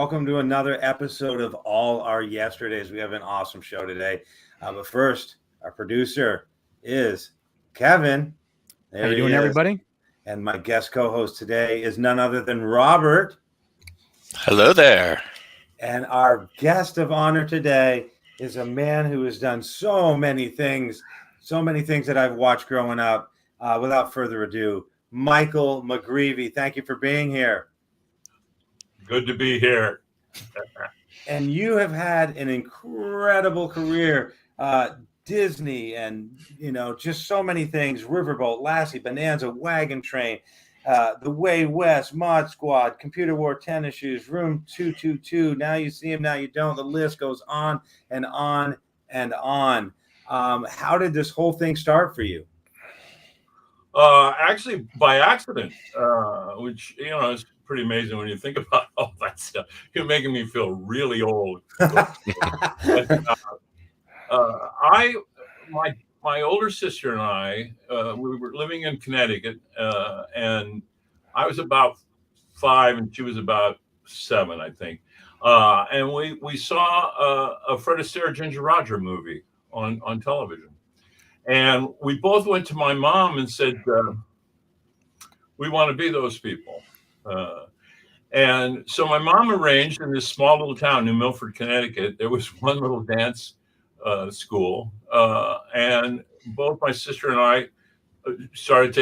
Welcome to another episode of All Our Yesterdays. We have an awesome show today. But first, our producer is Kevin. How you doing, everybody? And my guest co-host today is none other than Robert. Hello there. And our guest of honor today is a man who has done so many things that I've watched growing up. Without further ado, Michael McGreevey. Thank you for being here. Good to be here. And you have had an incredible career. Disney and, just so many things. Riverboat, Lassie, Bonanza, Wagon Train, The Way West, Mod Squad, Computer War, Tennis Shoes, Room 222. Now you see him, now you don't. The list goes on and on and on. How did this whole thing start for you? Actually, by accident, which, is pretty amazing when you think about all that stuff. You're making me feel really old. My older sister and I, we were living in Connecticut, and I was about 5 and she was about 7, I think. And we saw a Fred Astaire Ginger Roger movie on television. And we both went to my mom and said, we want to be those people. And so my mom arranged in this small little town, New Milford, Connecticut, there was one little dance school. And both my sister and I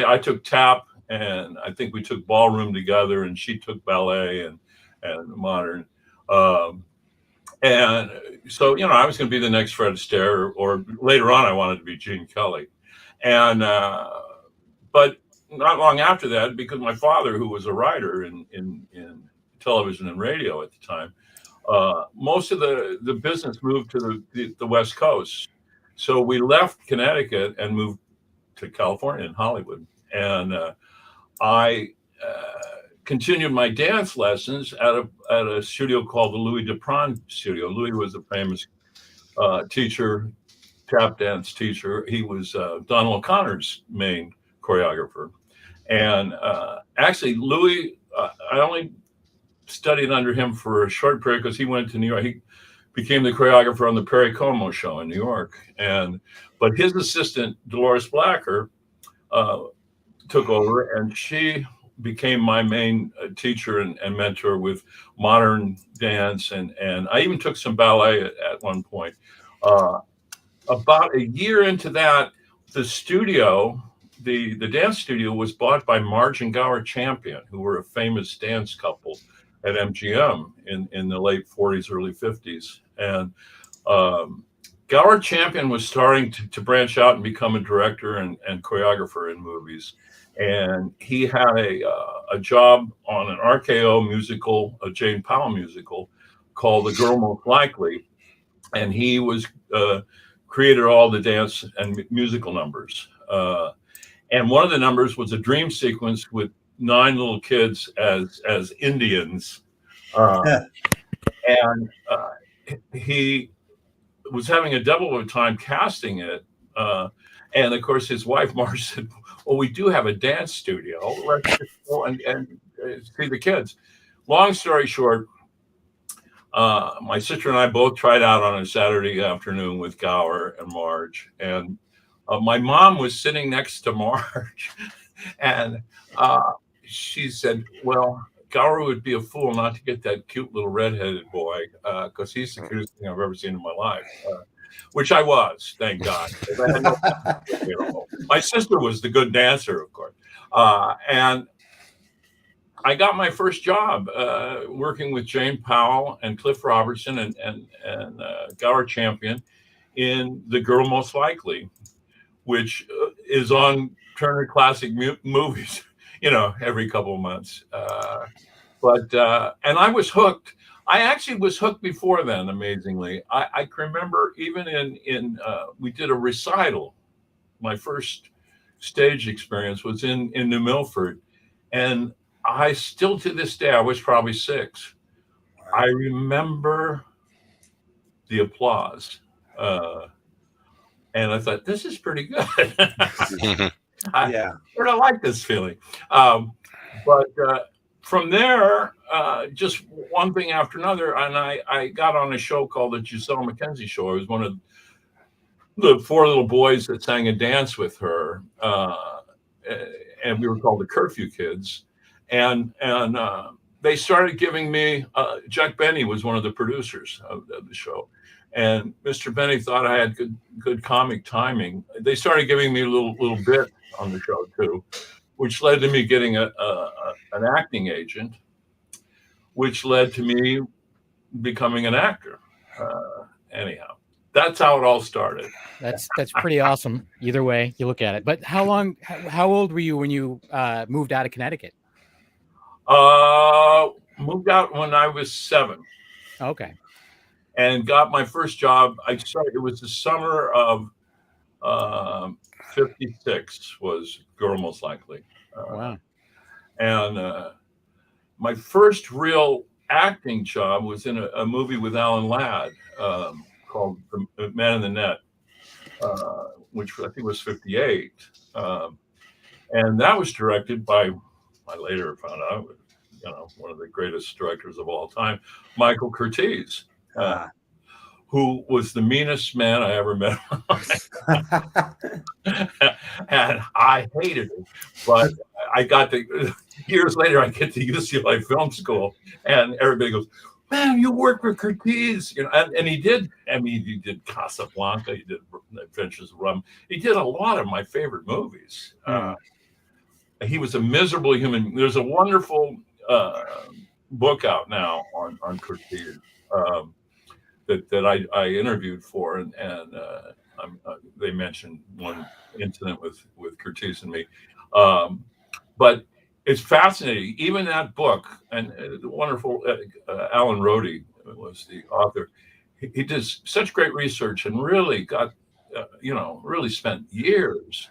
I took tap, and I think we took ballroom together, and she took ballet and modern. And so, I was going to be the next Fred Astaire, or later on, I wanted to be Gene Kelly. And, but not long after that, because my father, who was a writer in television and radio at the time, most of the business moved to the West Coast. So we left Connecticut and moved to California and Hollywood. And I continued my dance lessons at a studio called the Louis Dupron Studio. Louis was a famous teacher, tap dance teacher. He was Donald O'Connor's main choreographer. And actually, Louis, I only studied under him for a short period because he went to New York. He became the choreographer on the Perry Como show in New York. But his assistant, Dolores Blacker, took over, and she became my main teacher and mentor with modern dance. And I even took some ballet at one point. About a year into that, the studio, the dance studio, was bought by Marge and Gower Champion, who were a famous dance couple at MGM in the late 40s, early 50s. And Gower Champion was starting to branch out and become a director and choreographer in movies. And he had a job on an RKO musical, a Jane Powell musical called The Girl Most Likely. And he was created all the dance and musical numbers. And one of the numbers was a dream sequence with 9 little kids as Indians. And he was having a devil of a time casting it. And of course, his wife, Marge, said, well, we do have a dance studio. Let's just go and see the kids. Long story short, my sister and I both tried out on a Saturday afternoon with Gower and Marge. And my mom was sitting next to Marge. And she said, well, Gower would be a fool not to get that cute little redheaded boy, because he's the cutest thing I've ever seen in my life. Which I was, thank God. My sister was the good dancer, of course. And I got my first job working with Jane Powell and Cliff Robertson and Gower Champion in The Girl Most Likely, which is on Turner Classic Movies, every couple of months. And I was hooked. I actually was hooked before then, amazingly. I can remember even in we did a recital. My first stage experience was in New Milford. And I still, to this day, I was probably 6. I remember the applause. And I thought, this is pretty good. I sort of like this feeling. But from there, just one thing after another, and I got on a show called the Giselle McKenzie Show. I was one of the four little boys that sang and danced with her, and we were called the Curfew Kids. And they started giving me, Jack Benny was one of the producers of the show. And Mr. Benny thought I had good comic timing. They started giving me a little bit on the show too, which led to me getting an acting agent, which led to me becoming an actor. Anyhow, that's how it all started. That's pretty awesome. Either way you look at it. But how old were you when you moved out of Connecticut? Moved out when I was 7. Okay. And got my first job. It was the summer of 56 was Girl Most Likely. Wow. And my first real acting job was in a movie with Alan Ladd called The Man in the Net, which I think was 58. And that was directed by, I later found out, one of the greatest directors of all time, Michael Curtiz. Who was the meanest man I ever met. And I hated him. But I got years later, I get to UCLA Film School, and everybody goes, "Man, you worked with Curtiz." And he did. I mean, he did Casablanca, he did Adventures of Rum. He did a lot of my favorite movies. He was a miserable human. There's a wonderful book out now on Curtiz. That I interviewed for, and they mentioned one incident with Curtiz and me, but it's fascinating. Even that book, and the wonderful Alan Rhodey was the author. He did such great research and really got, really spent years.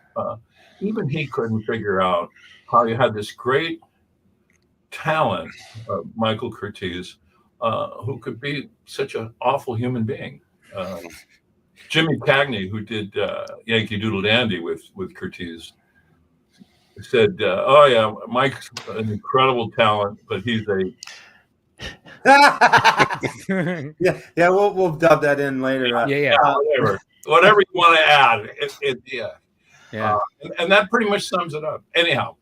Even he couldn't figure out how you had this great talent, Michael Curtiz, who could be such an awful human being. Jimmy Cagney, who did Yankee Doodle Dandy with Curtiz, said, "Oh yeah, Mike's an incredible talent, but he's a..." yeah. We'll dub that in later. Whatever you want to add. And that pretty much sums it up. Anyhow.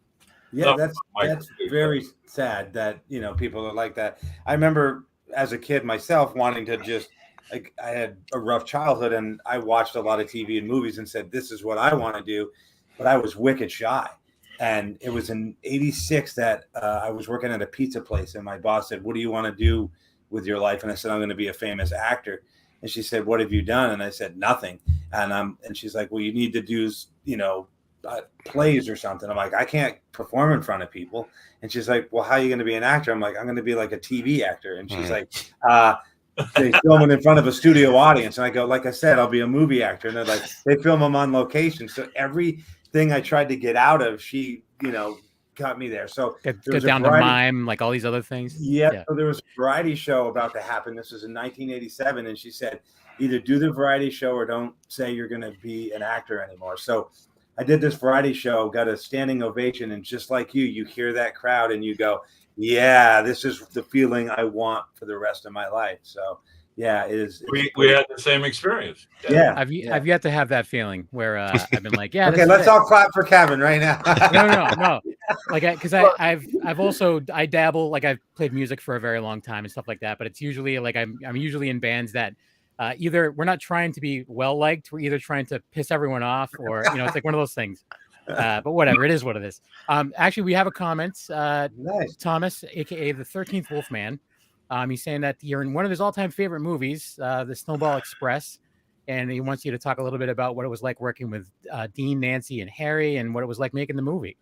Yeah, that's very sad that people are like that. I remember as a kid myself wanting to just, I had a rough childhood, and I watched a lot of TV and movies and said, this is what I want to do, but I was wicked shy. And it was in '86 that I was working at a pizza place, and my boss said, "What do you want to do with your life?" And I said, "I'm going to be a famous actor." And she said, "What have you done?" And I said, "Nothing." And she's like, "Well, you need to do plays or something." I'm like, "I can't perform in front of people." And she's like, "Well, how are you going to be an actor?" I'm like, "I'm going to be like a TV actor." And she's like, "They film it in front of a studio audience." And I go, "Like I said, I'll be a movie actor." And they're like, "They film them on location." So everything I tried to get out of, she, got me there. So get down to mime, like all these other things. Yeah. So there was a variety show about to happen. This was in 1987. And she said, either do the variety show or don't say you're going to be an actor anymore. So I did this variety show, got a standing ovation. And just like you hear that crowd and you go, yeah, this is the feeling I want for the rest of my life. So yeah, it is. We had the same experience. Yeah. I've yet to have that feeling where I've been like, yeah. Okay, let's all clap for Kevin right now. No. Like, because I've also dabble, like I've played music for a very long time and stuff like that. But it's usually like I'm usually in bands that either we're not trying to be well liked, we're either trying to piss everyone off, or it's like one of those things. But whatever, it is what it is. Actually, we have a comment. Nice. Thomas, aka the 13th Wolfman. He's saying that you're in one of his all-time favorite movies, the Snowball Express, and he wants you to talk a little bit about what it was like working with Dean, Nancy, and Harry, and what it was like making the movie.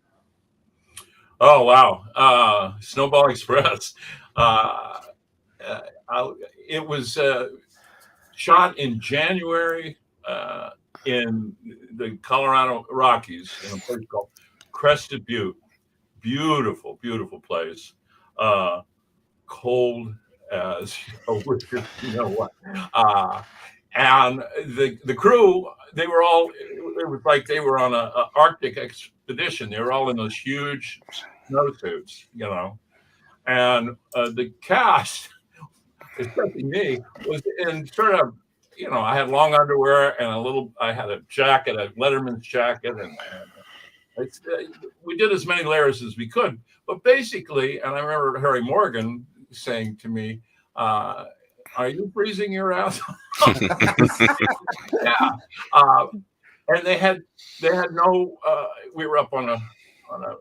Oh wow, Snowball Express! It was shot in January in the Colorado Rockies in a place called Crested Butte. Beautiful, beautiful place. Cold as a wizard, and the crew, it was like they were on a Arctic expedition. They were all in those huge snowsuits, And the cast, especially me, was in sort of, I had long underwear and I had a jacket, a Letterman's jacket, and we did as many layers as we could. But basically, and I remember Harry Morgan saying to me, "Are you freezing your ass?" Yeah. And they had no. We were up on a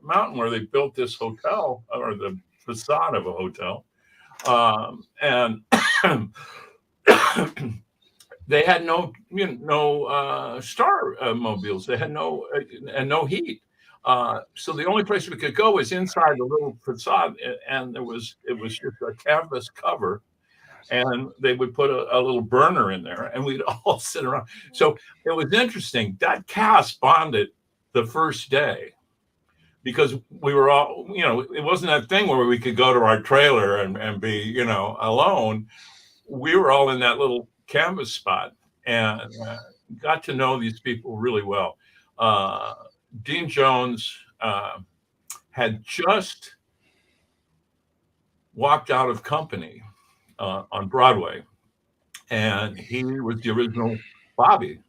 mountain where they built this hotel, or the facade of a hotel, and they had no star mobiles. They had no heat. So the only place we could go was inside the little facade, and it was just a canvas cover, and they would put a little burner in there, and we'd all sit around. So it was interesting. That cast bonded the first day because we were all, it wasn't that thing where we could go to our trailer and be, alone. We were all in that little canvas spot and got to know these people really well. Dean Jones had just walked out of company on Broadway, and he was the original Bobby,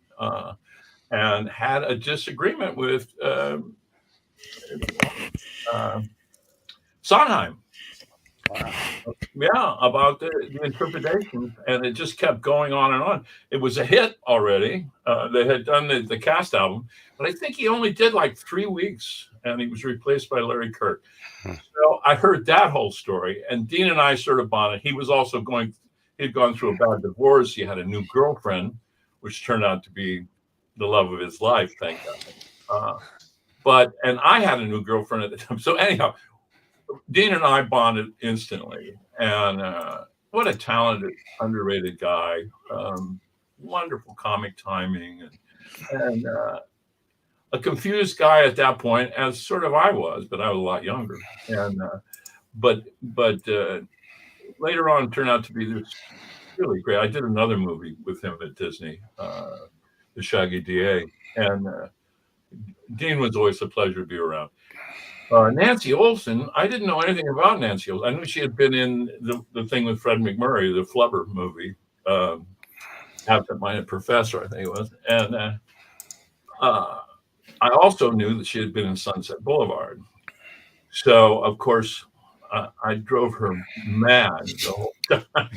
and had a disagreement with Sondheim. Wow. Yeah, about the interpretation, and it just kept going on and on. It was a hit already. They had done the cast album, but I think he only did like 3 weeks, and he was replaced by Larry Kirk. So I heard that whole story, and Dean and I sort of bonded. He was also he'd gone through a bad divorce. He had a new girlfriend, which turned out to be the love of his life, thank God. And I had a new girlfriend at the time. So anyhow, Dean and I bonded instantly, and what a talented, underrated guy. Wonderful comic timing, and a confused guy at that point, as sort of I was, but I was a lot younger. And but later on, turned out to be this really great. I did another movie with him at Disney, The Shaggy DA, and Dean was always a pleasure to be around. Nancy Olsen, I didn't know anything about Nancy Olsen. I knew she had been in the thing with Fred McMurray, the Flubber movie, Absent-Minded Professor, I think it was. And I also knew that she had been in Sunset Boulevard. So, of course, I drove her mad the whole time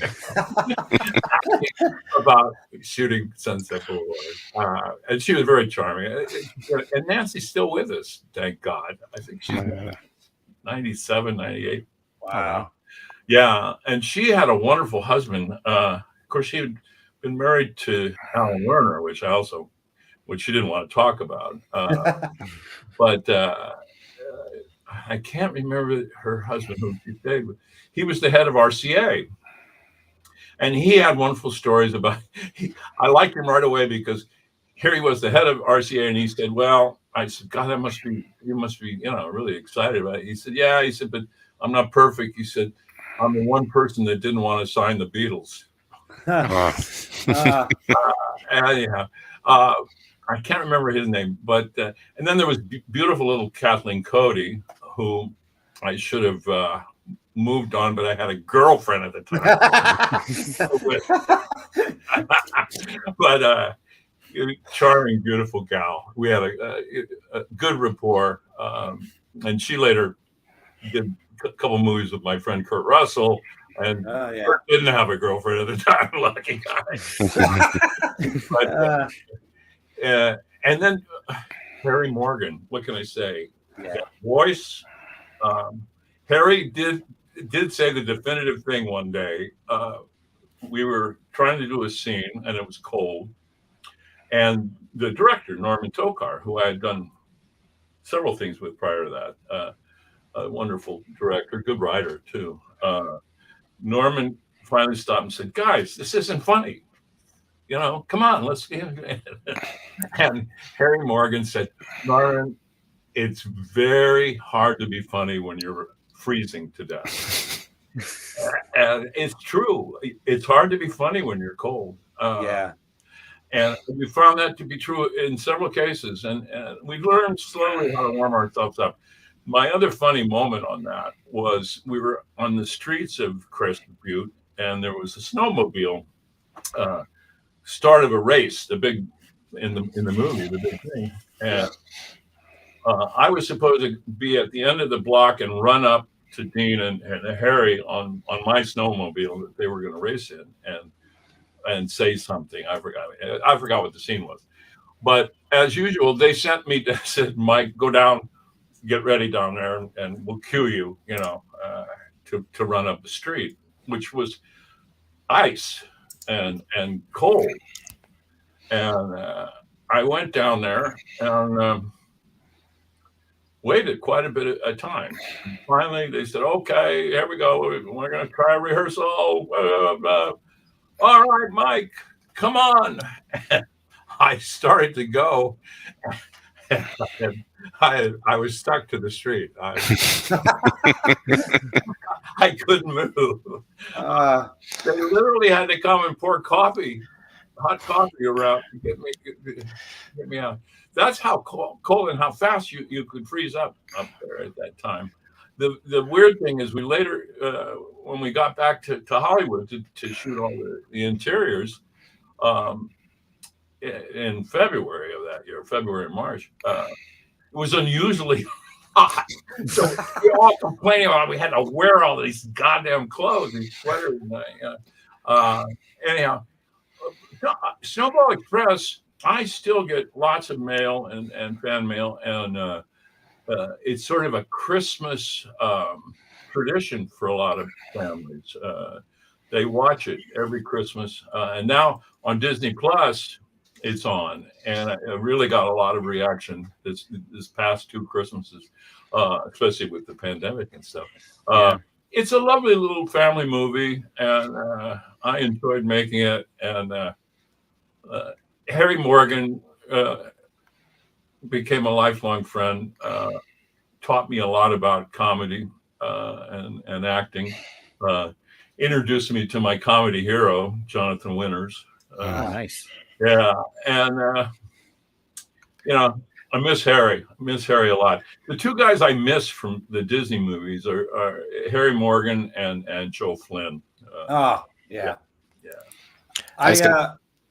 about shooting Sunset Boulevard. And she was very charming. And Nancy's still with us, thank God. I think she's 97, 98. Wow. Yeah. And she had a wonderful husband. Of course, she had been married to Alan Lerner, which she didn't want to talk about. But I can't remember her husband who she stayed with. He was the head of RCA. And he had wonderful stories about, I liked him right away because here he was the head of RCA, and he said, well, I said, God, you must be, really excited about it. He said, yeah, he said, but I'm not perfect. He said, I'm the one person that didn't want to sign the Beatles. Anyhow, I can't remember his name, but, and then there was beautiful little Kathleen Cody, who I should have moved on, but I had a girlfriend at the time. But charming, beautiful gal. We had a good rapport, and she later did a couple movies with my friend Kurt Russell, and Kurt didn't have a girlfriend at the time. Lucky guy. But, and then Harry Morgan. What can I say? Yeah. Voice. Harry did say the definitive thing one day. We were trying to do a scene, and it was cold. And the director, Norman Tokar, who I had done several things with prior to that, a wonderful director, good writer too. Norman finally stopped and said, "Guys, this isn't funny. Come on, let's." And Harry Morgan said, "Norman, it's very hard to be funny when you're freezing to death." And it's true. It's hard to be funny when you're cold. And we found that to be true in several cases. And we learned slowly how to warm ourselves up. My other funny moment on that was we were on the streets of Crescent Butte, and there was a snowmobile start of a race, the big in the movie, the big thing, and I was supposed to be at the end of the block and run up to Dean and Harry on my snowmobile that they were going to race in, and say something. I forgot what the scene was, but as usual, they sent me to said, Mike, go down, get ready down there, and we'll cue you, to run up the street, which was ice and cold, and I went down there and waited quite a bit of time. And finally, they said, "Okay, here we go. We're going to try a rehearsal. All right, Mike, come on." And I started to go. I was stuck to the street. I couldn't move. They literally had to come and pour hot coffee around to get me out. That's how cold and how fast you could freeze up there at that time. The weird thing is we later, when we got back to Hollywood to shoot all the interiors, in February of that year, February, March, it was unusually hot. So we were all complaining about we had to wear all these goddamn clothes, these sweaters. Anyhow, Snowball Express, I still get lots of mail and fan mail, and it's sort of a Christmas tradition for a lot of families. They watch it every Christmas, and now on Disney Plus, it's on, and I really got a lot of reaction this past two Christmases, especially with the pandemic and stuff. It's a lovely little family movie, and I enjoyed making it. And Harry Morgan became a lifelong friend, taught me a lot about comedy and acting, introduced me to my comedy hero, Jonathan Winters. Nice. Yeah, and I miss Harry. I miss Harry a lot. The two guys I miss from the Disney movies are Harry Morgan and Joe Flynn. Yeah.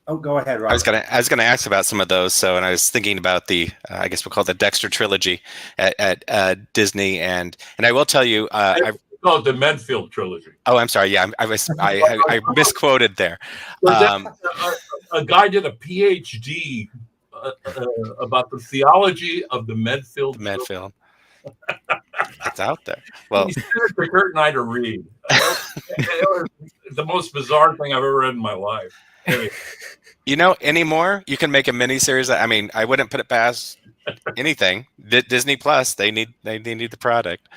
Go ahead, Robert. I was gonna ask about some of those. So, and I was thinking about the I guess we'll call it the Dexter trilogy at Disney, and I will tell you, I call it the Medfield trilogy. Oh, I'm sorry. Yeah, I misquoted there. A guy did a PhD about the theology of the Medfield. Medfield. It's out there. Well, he sent it to Kurt and I to read. It was the most bizarre thing I've ever read in my life. Anyway. Anymore, you can make a mini series. I mean, I wouldn't put it past anything. Disney Plus, they need the product.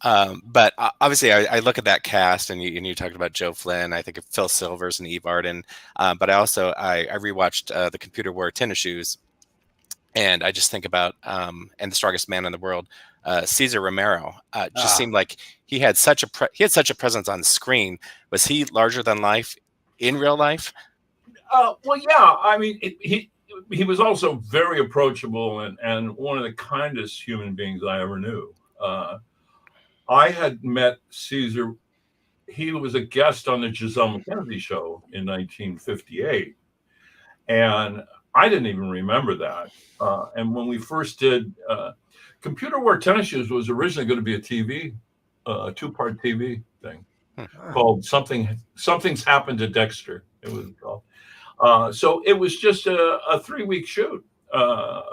But obviously, I look at that cast, and you talked about Joe Flynn. I think of Phil Silvers and Eve Arden. But I rewatched the Computer Wore Tennis Shoes, and I just think about and The Strongest Man in the World. Cesar Romero just seemed like he had such a presence on the screen. Was he larger than life in real life? Well, yeah. I mean, he was also very approachable and one of the kindest human beings I ever knew. I had met Cesar. He was a guest on the Giselle McKenzie show in 1958. And I didn't even remember that. And when we first did Computer Wore Tennis Shoes was originally going to be a two-part TV thing called Something's Happened to Dexter. It was called. So it was just a 3-week shoot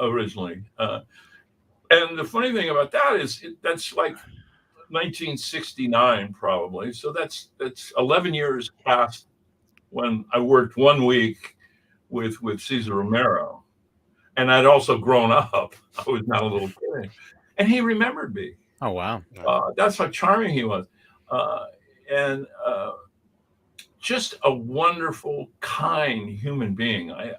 originally. And the funny thing about that is that's like 1969 probably. So that's 11 years past when I worked 1 week with Cesar Romero, and I'd also grown up. I was not a little kid, and he remembered me. Oh wow! That's how charming he was, and just a wonderful, kind human being. I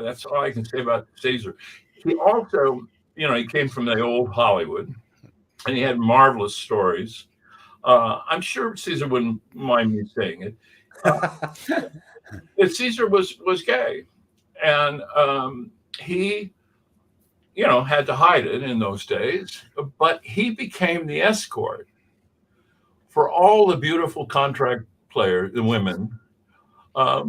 that's all I can say about Cesar. He also, he came from the old Hollywood, and he had marvelous stories. I'm sure Cesar wouldn't mind me saying it. Cesar was gay, and he had to hide it in those days. But he became the escort for all the beautiful contract players, the women,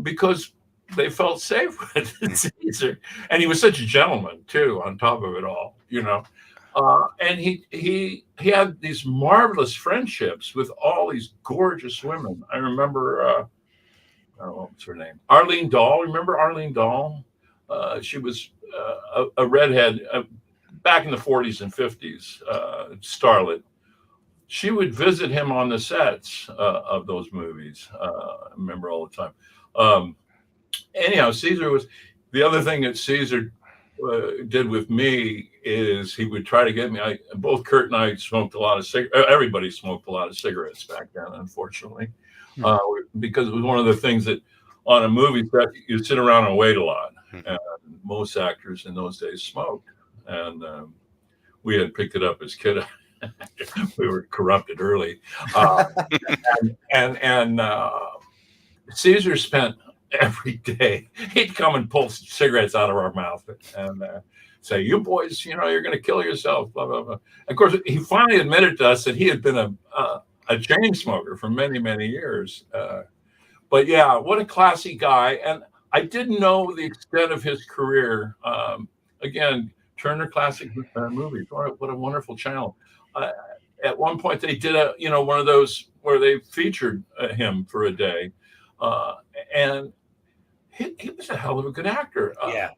because they felt safe with Caesar. And he was such a gentleman too, on top of it all, and he had these marvelous friendships with all these gorgeous women. I remember, what's her name? Arlene Dahl. Remember Arlene Dahl? She was a redhead back in the 40s and 50s, starlet. She would visit him on the sets of those movies. I remember all the time. Anyhow, Caesar was the other thing that Caesar did with me is he would try to get me. Both Kurt and I smoked a lot of everybody smoked a lot of cigarettes back then, unfortunately, because it was one of the things that on a movie set you sit around and wait a lot, and most actors in those days smoked, and we had picked it up as kids. We were corrupted early, and Caesar spent every day. He'd come and pull cigarettes out of our mouth and say, "You boys, you're going to kill yourself." Blah blah blah. Of course, he finally admitted to us that he had been a chain smoker for many, many years. But yeah, what a classy guy! And I didn't know the extent of his career. Again, Turner Classic Movies. What a wonderful channel. At one point, they did one of those where they featured him for a day, and he was a hell of a good actor. Yeah.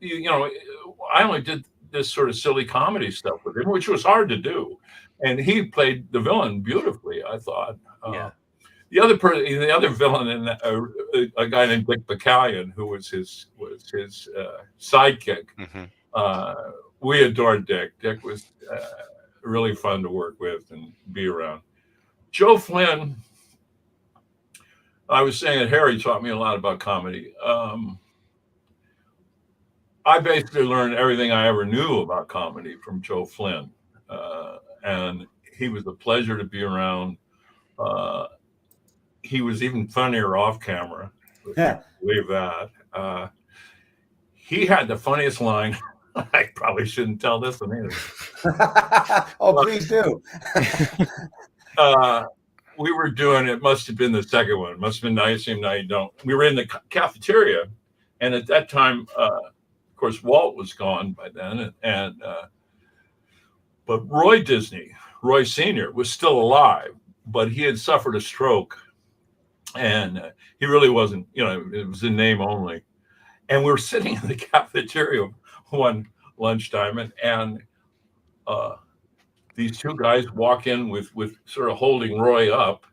I only did this sort of silly comedy stuff with him, which was hard to do, and he played the villain beautifully, I thought. Yeah. The other villain in a guy named Dick Bacallion, who was his sidekick. Mm-hmm. We adored Dick. Dick was really fun to work with and be around. Joe Flynn, I was saying that Harry taught me a lot about comedy. I basically learned everything I ever knew about comedy from Joe Flynn. And he was a pleasure to be around. He was even funnier off camera. Yeah. Believe that. He had the funniest line. I probably shouldn't tell this one either. Oh, please do. We were doing, it must have been the second one. It must have been Now You Seem, Now You Don't. We were in the cafeteria. And at that time, of course, Walt was gone by then. But Roy Disney, Roy Sr., was still alive, but he had suffered a stroke. And he really wasn't, it was in name only. And we were sitting in the cafeteria one lunchtime, and these two guys walk in with sort of holding Roy up,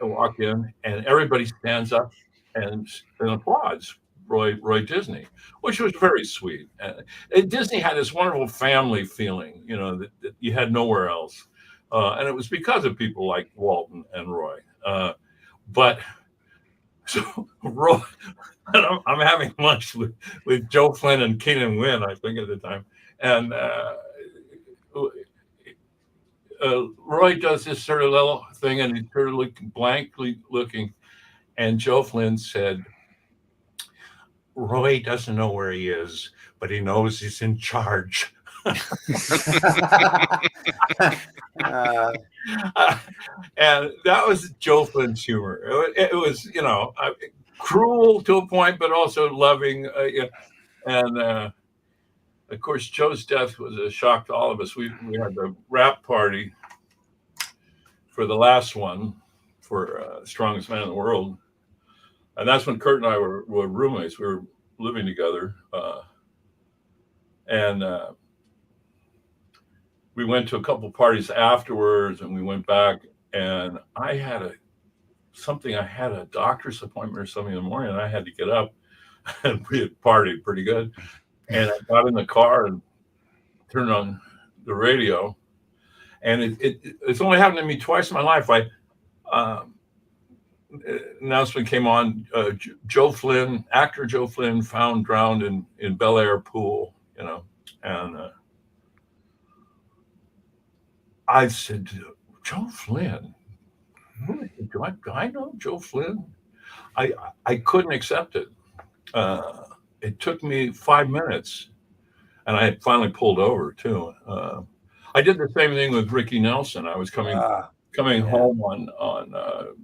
walk in, and everybody stands up and applauds Roy Disney, which was very sweet. And Disney had this wonderful family feeling, that you had nowhere else. And it was because of people like Walt and Roy. But so Roy, I'm having lunch with Joe Flynn and Keenan Wynn, I think at the time. And Roy does this sort of little thing, and he's sort of blankly looking. And Joe Flynn said, "Roy doesn't know where he is, but he knows he's in charge." And that was Joe Flynn's humor. It was, cruel to a point, but also loving. And of course, Joe's death was a shock to all of us. We had the wrap party for the last one for Strongest Man in the World. And that's when Kurt and I were roommates. We were living together. And we went to a couple parties afterwards, and we went back, and I had a doctor's appointment or something in the morning, and I had to get up, and we had partied pretty good. And I got in the car and turned on the radio, and it's only happened to me twice in my life. Announcement came on, Joe Flynn, actor Joe Flynn, found drowned in Bel Air pool, and I said, "Joe Flynn? Do I know Joe Flynn?" I couldn't accept it. It took me 5 minutes and I had finally pulled over too. I did the same thing with Ricky Nelson. I was coming home on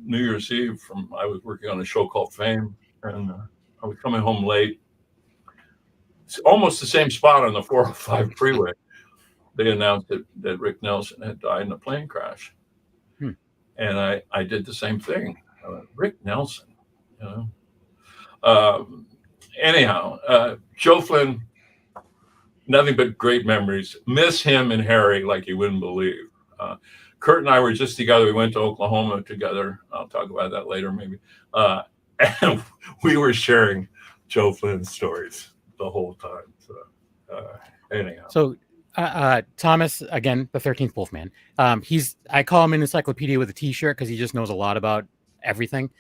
New Year's Eve I was working on a show called Fame, and I was coming home late. It's almost the same spot on the 405 freeway. They announced that Rick Nelson had died in a plane crash. And I did the same thing. Rick Nelson, you know. Anyhow, Joe Flynn, nothing but great memories. Miss him and Harry like you wouldn't believe. Kurt and I were just together. We went to Oklahoma together. I'll talk about that later, maybe. And we were sharing Joe Flynn's stories the whole time. So, anyhow. So, Thomas, again, the 13th Wolfman. I call him an encyclopedia with a T-shirt because he just knows a lot about everything.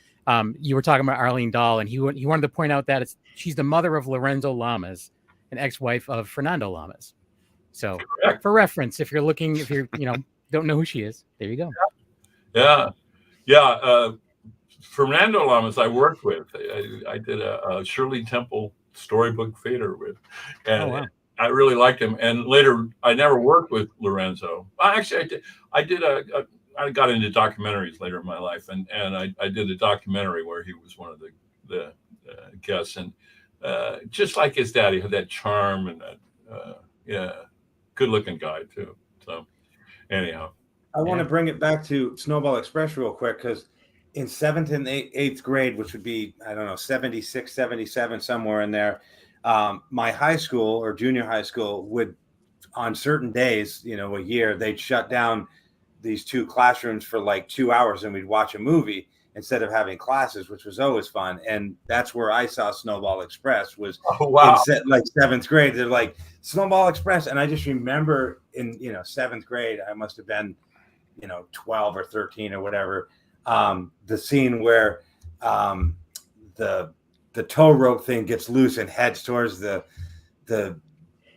You were talking about Arlene Dahl, and he wanted to point out that she's the mother of Lorenzo Lamas, an ex-wife of Fernando Lamas. So, for reference, if you're don't know who she is, there you go. Yeah. Fernando Lamas, I worked with. I did a Shirley Temple storybook theater with, and I really liked him. And later, I never worked with Lorenzo. Actually, I did I got into documentaries later in my life, and I did a documentary where he was one of the guests, and just like his dad, he had that charm and that good-looking guy too. So anyhow, I want to bring it back to Snowball Express real quick, because in 7th and 8th grade, which would be, I don't know, 76, 77, somewhere in there, my high school or junior high school would, on certain days, a year, they'd shut down these 2 classrooms for like 2 hours, and we'd watch a movie instead of having classes, which was always fun. And that's where I saw Snowball Express, was in like 7th grade. They're like, Snowball Express. And I just remember in 7th grade, I must have been 12 or 13 or whatever, the scene where the tow rope thing gets loose and heads towards the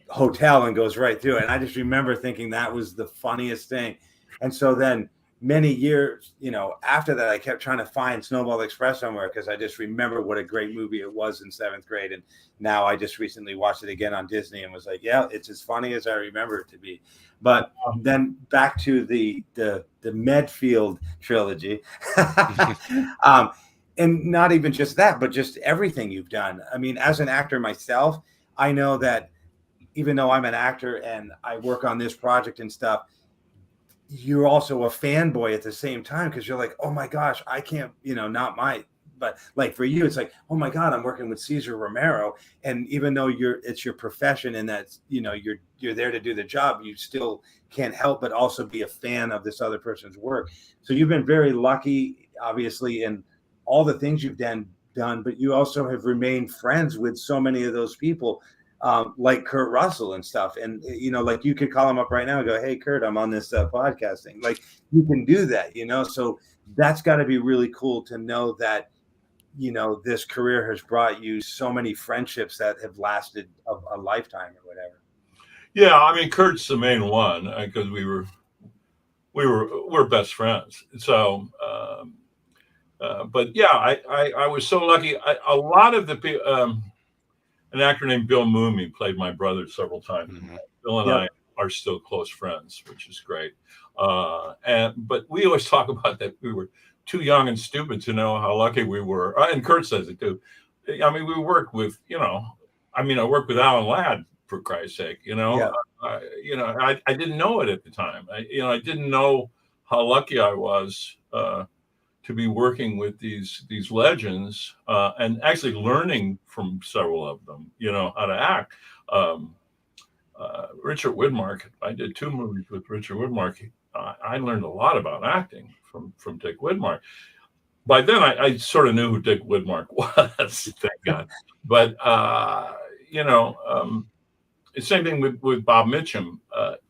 hotel and goes right through it. And I just remember thinking that was the funniest thing. And so then many years, after that, I kept trying to find Snowball Express somewhere, because I just remember what a great movie it was in 7th grade. And now I just recently watched it again on Disney and was like, yeah, it's as funny as I remember it to be. But then back to the Medfield trilogy. And not even just that, but just everything you've done. I mean, as an actor myself, I know that even though I'm an actor and I work on this project and stuff, you're also a fanboy at the same time, because you're like, oh my gosh, I can't, but like for you, it's like, oh my God, I'm working with Cesar Romero. And even though it's your profession and that, you're there to do the job, you still can't help but also be a fan of this other person's work. So you've been very lucky, obviously, in all the things you've done, but you also have remained friends with so many of those people, like Kurt Russell and stuff. And, like you could call him up right now and go, hey, Kurt, I'm on this podcasting. Like you can do that, so that's got to be really cool to know that, this career has brought you so many friendships that have lasted a lifetime or whatever. Yeah. I mean, Kurt's the main one, because we're best friends. So, but yeah, I was so lucky. A lot of the people, an actor named Bill Mooney played my brother several times. Mm-hmm. Bill and I are still close friends, which is great. But we always talk about that we were too young and stupid to know how lucky we were. And Kurt says it too. I mean, we worked with, I worked with Alan Ladd, for Christ's sake, I didn't know it at the time. I didn't know how lucky I was to be working with these legends, and actually learning from several of them, how to act. Richard Widmark, I did 2 movies with Richard Widmark. I learned a lot about acting from Dick Widmark. By then, I sort of knew who Dick Widmark was, thank God. But, the same thing with Bob Mitchum,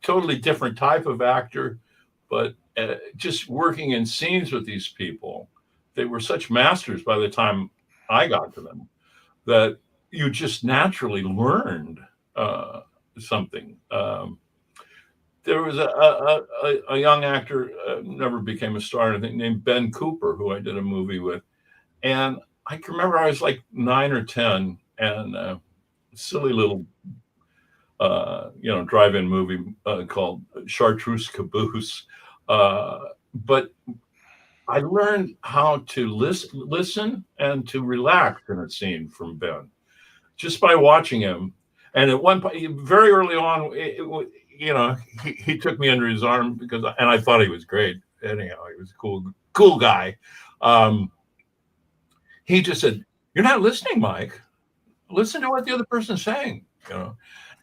totally different type of actor, but just working in scenes with these people, they were such masters by the time I got to them that you just naturally learned something. There was a young actor, never became a star, I think, named Ben Cooper, who I did a movie with. And I can remember I was like 9 or 10, and silly little drive-in movie called Chartreuse Caboose. But I learned how to listen and to relax in a scene from Ben just by watching him. And at one point, very early on, he took me under his arm and I thought he was great. Anyhow, he was a cool guy. He just said, "You're not listening, Mike. Listen to what the other person's saying."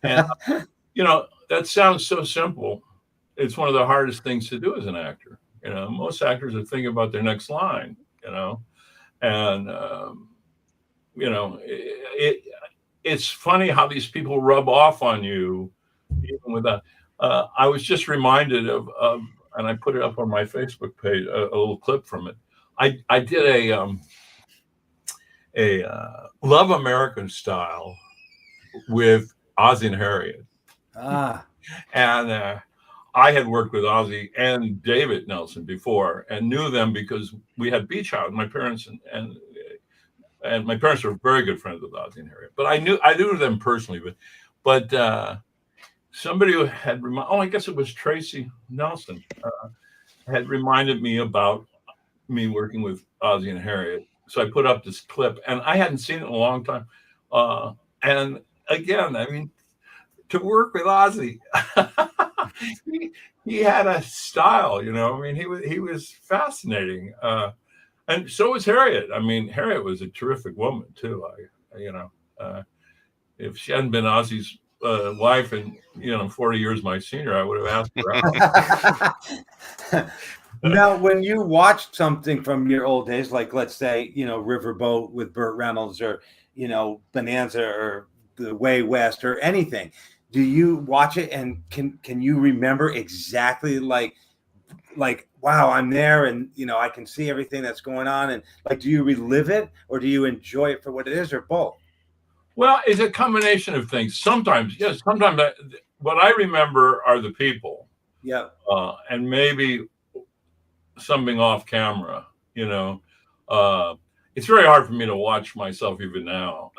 And that sounds so simple. It's one of the hardest things to do as an actor. Most actors are thinking about their next line. And it's funny how these people rub off on you, even with that. I was just reminded of, and I put it up on my Facebook page, a little clip from it. I did a Love American Style with Ozzie and Harriet. And I had worked with Ozzie and David Nelson before and knew them because we had Beach House. My parents and my parents were very good friends with Ozzie and Harriet. But I knew them personally. But somebody who had I guess it was Tracy Nelson had reminded me about me working with Ozzie and Harriet. So I put up this clip, and I hadn't seen it in a long time. And again, I mean, to work with Ozzie, he had a style, I mean, he was fascinating. And so was Harriet. I mean, Harriet was a terrific woman too. If she hadn't been Ozzie's wife and 40 years my senior, I would have asked her out. Now, when you watched something from your old days, like let's say, Riverboat with Burt Reynolds, or, Bonanza, or The Way West, or anything, do you watch it and can you remember exactly like, wow, I'm there and, I can see everything that's going on, and do you relive it, or do you enjoy it for what it is, or both? Well, it's a combination of things. Sometimes, yes, sometimes what I remember are the people. Yeah. And maybe something off camera, it's very hard for me to watch myself even now.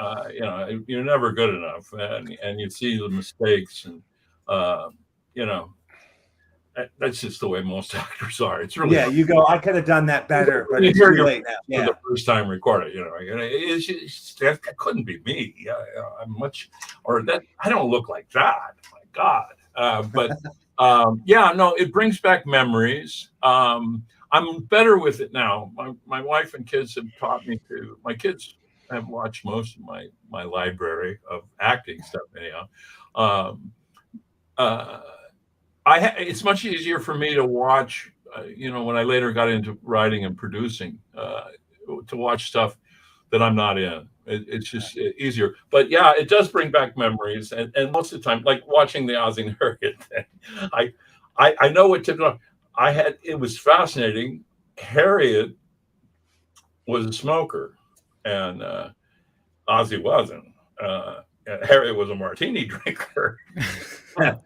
You're never good enough, and you see the mistakes, and that's just the way most actors are. It's really hard. You go, I could have done that better, but it's too late now. Yeah, the first time recorded, it's just, that couldn't be me. I'm much, or that I don't look like that. My God, but. It brings back memories. I'm better with it now. My wife and kids have taught me to. My kids have watched most of my library of acting stuff. Anyhow, it's much easier for me to watch. When I later got into writing and producing, to watch stuff that I'm not in. It's just easier. But yeah, it does bring back memories. And most of the time, like watching the Ozzie and Harriet thing, I know what tipped off. It was fascinating. Harriet was a smoker, and Ozzie wasn't. Harriet was a martini drinker, and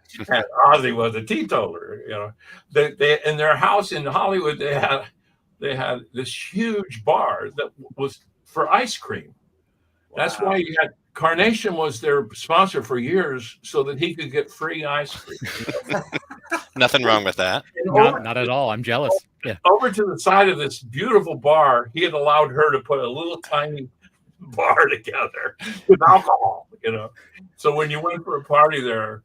Ozzie was a teetotaler. They in their house in Hollywood, they had this huge bar that was for ice cream. That's why Carnation was their sponsor for years, so that he could get free ice cream. Nothing wrong with that. Not at all. I'm jealous. Yeah. Over to the side of this beautiful bar, he had allowed her to put a little tiny bar together with alcohol. So when you went for a party there,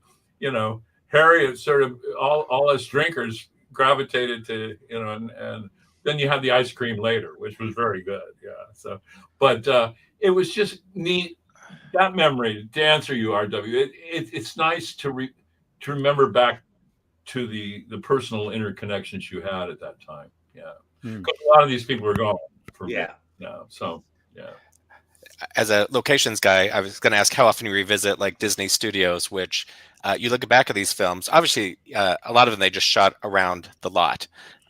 Harriet sort of all us drinkers gravitated to, and then you had the ice cream later, which was very good. Yeah. So, but it was just neat. That memory, to answer you, RW, it's nice to remember back to the personal interconnections you had at that time. Yeah. Because a lot of these people are gone for me now. So, yeah. As a locations guy, I was going to ask how often you revisit like Disney Studios, which you look back at these films. Obviously, a lot of them they just shot around the lot.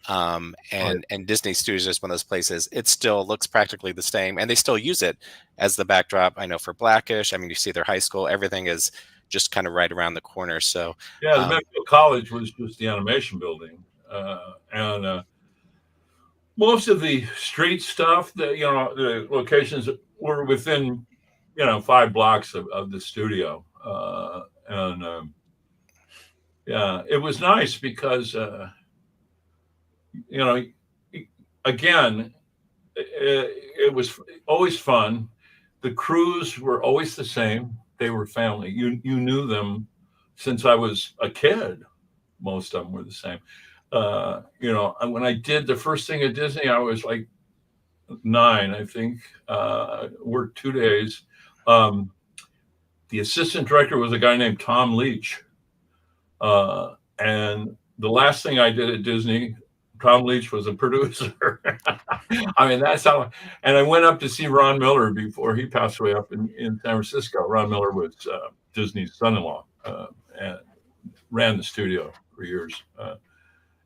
And Disney Studios is one of those places. It still looks practically the same, and they still use it as the backdrop. I know for Blackish, I mean, you see their high school, everything is just kind of right around the corner. So yeah, the Medfield College was just the animation building, and most of the street stuff, the locations were within 5 blocks of the studio, And yeah, it was nice because again, it was always fun. The crews were always the same. They were family. You knew them since I was a kid. Most of them were the same. When I did the first thing at Disney, I was like 9, I think. Worked 2 days. The assistant director was a guy named Tom Leach. And the last thing I did at Disney, Tom Leach was a producer. I mean, that's how. And I went up to see Ron Miller before he passed away up in San Francisco. Ron Miller was Disney's son-in-law and ran the studio for years.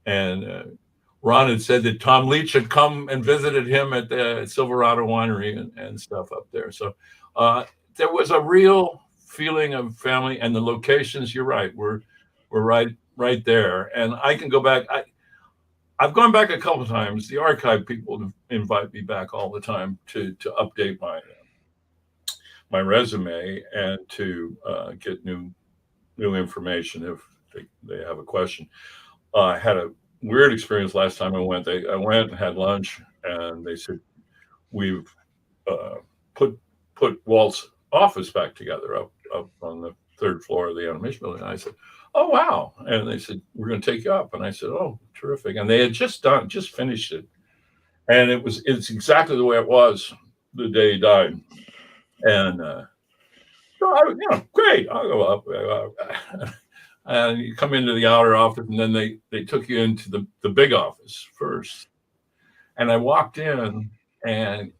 And Ron had said that Tom Leach had come and visited him at the Silverado Winery and stuff up there. So there was a real feeling of family, and the locations, you're right, were right there. And I can go back. I've gone back a couple of times. The archive people invite me back all the time to update my resume and to get new information if they have a question. I had a weird experience last time I went. I went and had lunch, and they said, "We've put Walt's office back together up on the 3rd floor of the animation building." And I said, "Oh, wow." And they said, "We're going to take you up." And I said, "Oh, terrific." And they had just finished it. And it's exactly the way it was the day he died. And so great, I'll go up. And you come into the outer office, and then they took you into the big office first. And I walked in, and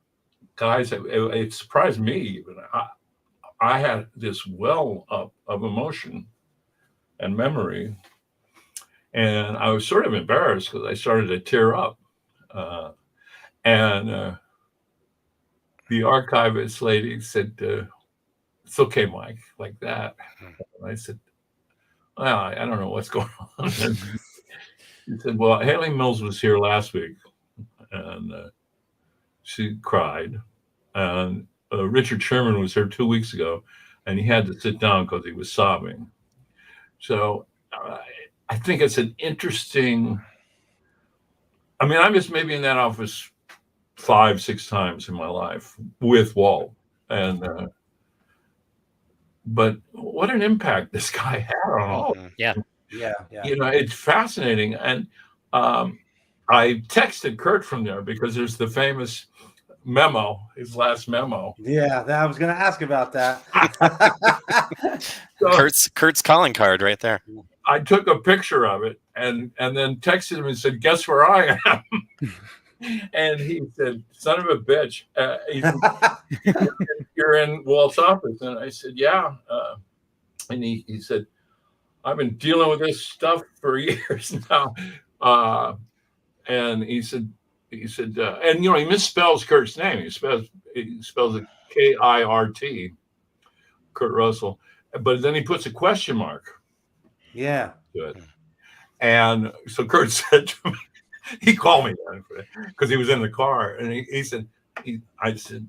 guys, it surprised me even. I had this well up of emotion and memory, and I was sort of embarrassed because I started to tear up. And the archivist lady said, "It's okay, Mike," like that. And I said, "Well, I don't know what's going on." She said, "Well, Haley Mills was here last week," and she cried. And Richard Sherman was here 2 weeks ago, and he had to sit down because he was sobbing. So I think it's an interesting. I mean, I was maybe in that office 5-6 times in my life with Walt, and but what an impact this guy had on all. Yeah. It's fascinating. And I texted Kurt from there because there's the famous memo, his last memo. Yeah, I was going to ask about that. So, Kurt's calling card right there. I took a picture of it and then texted him and said, "Guess where I am?" And he said, "Son of a bitch." He said, "You're in Walt's office." And I said, "Yeah." And he said, "I've been dealing with this stuff for years now." And he said, and he misspells Kurt's name. He spells it Kirt, Kurt Russell. But then he puts a question mark. Yeah. Good. And so Kurt said to me, he called me because he was in the car, and he said, I said,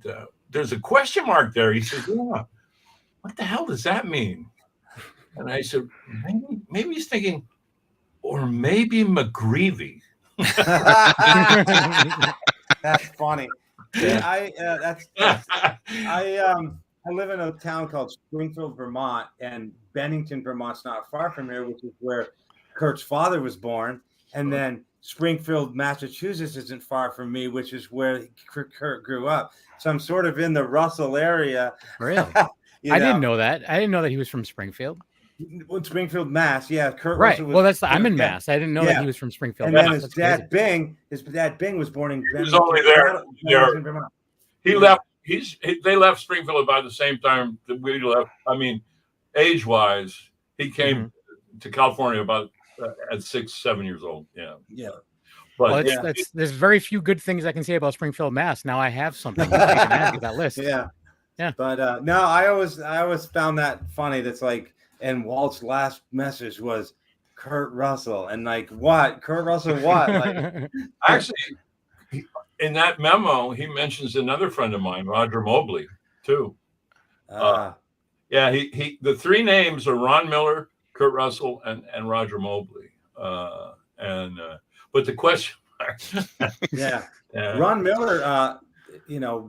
"There's a question mark there." He said, "Yeah. What the hell does that mean?" And I said, maybe he's thinking, or maybe McGreevey. That's funny. I live in a town called Springfield, Vermont, and Bennington, Vermont's not far from here, which is where Kurt's father was born. And then Springfield, Massachusetts isn't far from me, which is where Kurt grew up. So I'm sort of in the Russell area. Really? I didn't know that. I didn't know that he was from Springfield. Springfield, Mass. Yeah, Kurt. Right. Russell was, I'm in Mass. I didn't know that he was from Springfield. And then his dad Bing was born in. He was only there. He left. They left Springfield about the same time that we left. I mean, age-wise, he came to California about at 6-7 years old. Yeah. Yeah. But there's very few good things I can say about Springfield, Mass. Now I have something I can add to that list. Yeah. But no, I always found that funny. That's like, and Walt's last message was Kurt Russell, and like, what? Kurt Russell what? Like, actually, in that memo, he mentions another friend of mine, Roger Mobley, too. Yeah, the three names are Ron Miller, Kurt Russell, and Roger Mobley. But the question, yeah, Ron Miller,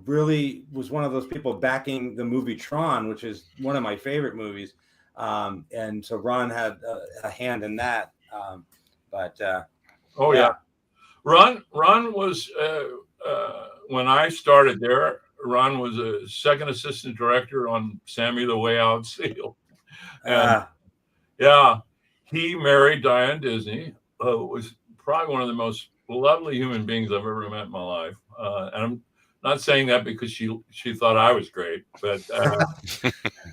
really was one of those people backing the movie Tron, which is one of my favorite movies. And so Ron had a hand in that. Yeah. Ron was when I started there. Ron was a second assistant director on Sammy the Way Out Seal. And he married Diane Disney, who was probably one of the most lovely human beings I've ever met in my life. And I'm not saying that because she thought I was great, but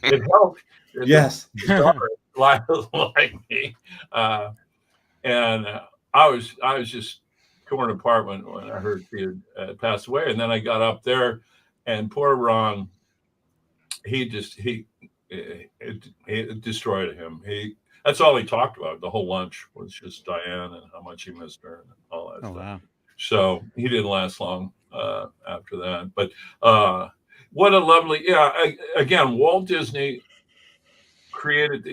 it helped. Yes. Like me. And I was just torn apart when I heard he had passed away. And then I got up there, and poor Ron, it destroyed him. That's all he talked about. The whole lunch was just Diane and how much he missed her and all that stuff. Wow. So he didn't last long after that. But what a lovely, again, Walt Disney created,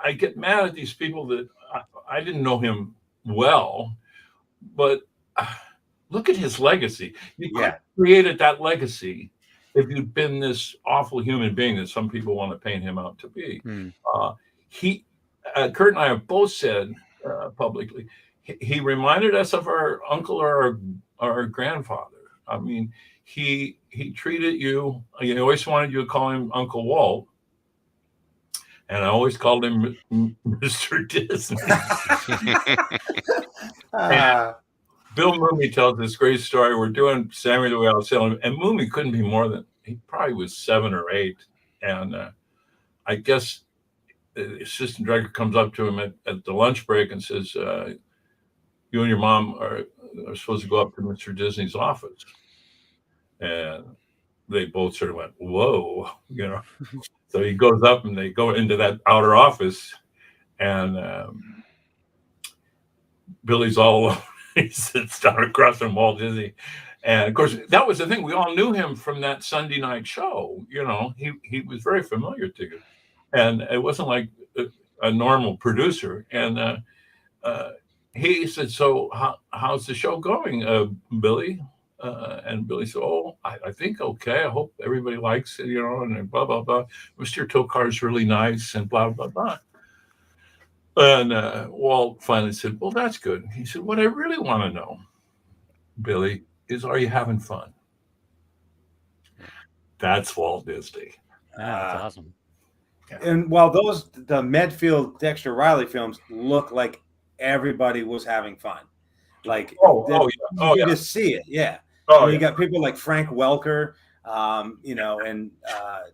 I get mad at these people that I didn't know him well, but look at his legacy. You created that legacy if you'd been this awful human being that some people want to paint him out to be. Kurt and I have both said publicly, he reminded us of our uncle or our grandfather. I mean, he treated you, he always wanted you to call him Uncle Walt. And I always called him Mr. Disney. Bill Mooney tells this great story. We're doing Sammy the Way Out Seal, and Mooney couldn't be more than, he probably was 7 or 8. And I guess the assistant director comes up to him at the lunch break and says, you and your mom are supposed to go up to Mr. Disney's office. And they both sort of went, whoa, So he goes up and they go into that outer office, and Billy's all alone. He sits down across from Walt Disney. And of course, that was the thing. We all knew him from that Sunday night show. He was very familiar to you. And it wasn't like a normal producer. And he said, so how's the show going, Billy? And Billy said, oh, I think okay. I hope everybody likes it, and blah, blah, blah. Mr. Tokar's really nice and blah, blah, blah. And Walt finally said, well, that's good. He said, what I really want to know, Billy, is are you having fun? That's Walt Disney. That's awesome. And while the Medfield, Dexter Riley films look like everybody was having fun. Like, you just see it. Yeah. You got people like Frank Welker, and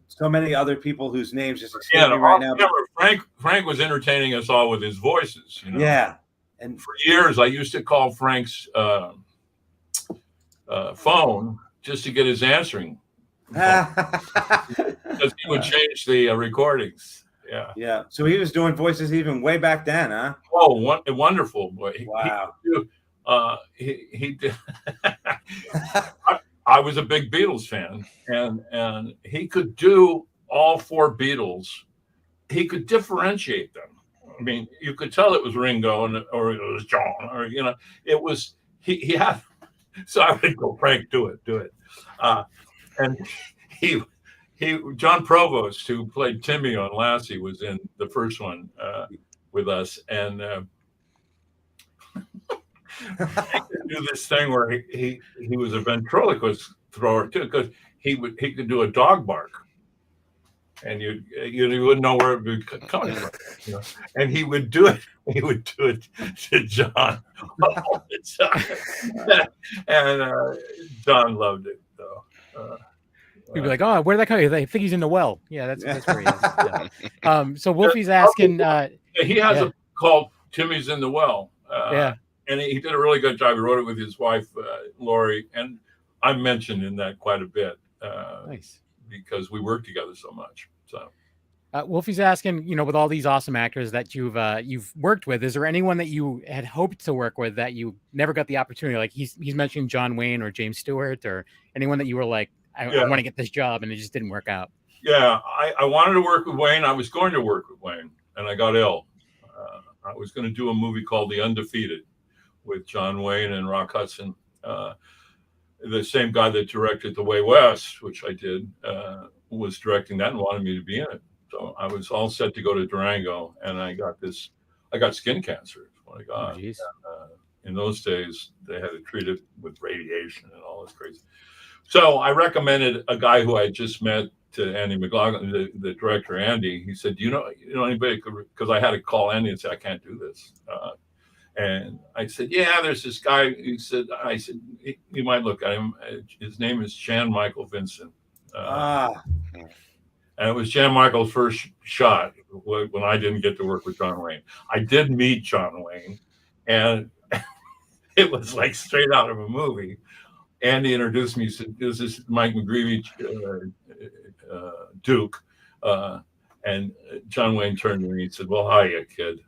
so many other people whose names just escape me right now. Frank was entertaining us all with his voices. Yeah. And for years, I used to call Frank's phone just to get his answering phone. Because he would change the recordings. Yeah. Yeah. So he was doing voices even way back then, huh? Oh, wonderful. Wow. He did. I was a big Beatles fan, and he could do all 4 Beatles. He could differentiate them. I mean, you could tell it was Ringo or it was John, or it was he had. So I would go, Frank, do it. And John Provost, who played Timmy on Lassie, was in the first one with us, and he could do this thing where he was a ventriloquist thrower too, because he could do a dog bark, and you wouldn't know where it would be coming from. And he would do it. He would do it to John all the time, and John loved it though. You'd be like, oh, where did that come from? I think he's in the well. Yeah, that's where he is. Yeah. So Wolfie's asking. He has a book called Timmy's in the Well. And he did a really good job. He wrote it with his wife, Lori, and I'm mentioned in that quite a bit. Nice. Because we work together so much. So, Wolfie's asking, with all these awesome actors that you've worked with, is there anyone that you had hoped to work with that you never got the opportunity? Like he's mentioning John Wayne or James Stewart, or anyone that you were like, I want to get this job, and it just didn't work out. Yeah, I wanted to work with Wayne. I was going to work with Wayne, and I got ill. I was going to do a movie called The Undefeated with John Wayne and Rock Hudson. The same guy that directed The Way West, which I did, was directing that and wanted me to be in it. So I was all set to go to Durango, and I got skin cancer. Is what I got. In those days, they had to treat it with radiation and all this crazy. So I recommended a guy who I had just met to Andy McLaughlin, the director, Andy. He said, "Do you know anybody?" Because I had to call Andy and say, "I can't do this." And I said, "Yeah, there's this guy." I said, "You might look at him. His name is Jan Michael Vincent." And it was Jan Michael's first shot when I didn't get to work with John Wayne. I did meet John Wayne, and it was like straight out of a movie. Andy introduced me. He said, "This is Mike McGreevey, Duke." And John Wayne turned to me and said, "Well, hiya, kid."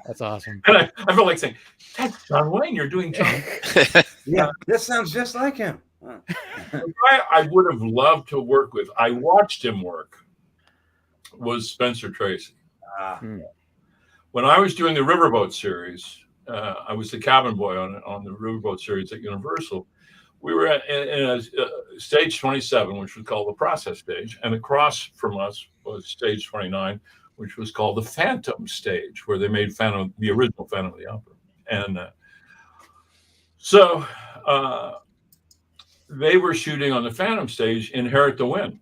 That's awesome. And I felt like saying, "That's John Wayne. You're doing John." Yeah, this sounds just like him. The guy I would have loved to work with, I watched him work, was Spencer Tracy. When I was doing the Riverboat series, I was the cabin boy on the Riverboat series at Universal. We were in a stage 27, which was called the process stage, and across from us was stage 29, which was called the Phantom stage, where they made the original Phantom of the Opera. And so they were shooting on the Phantom stage Inherit the Wind,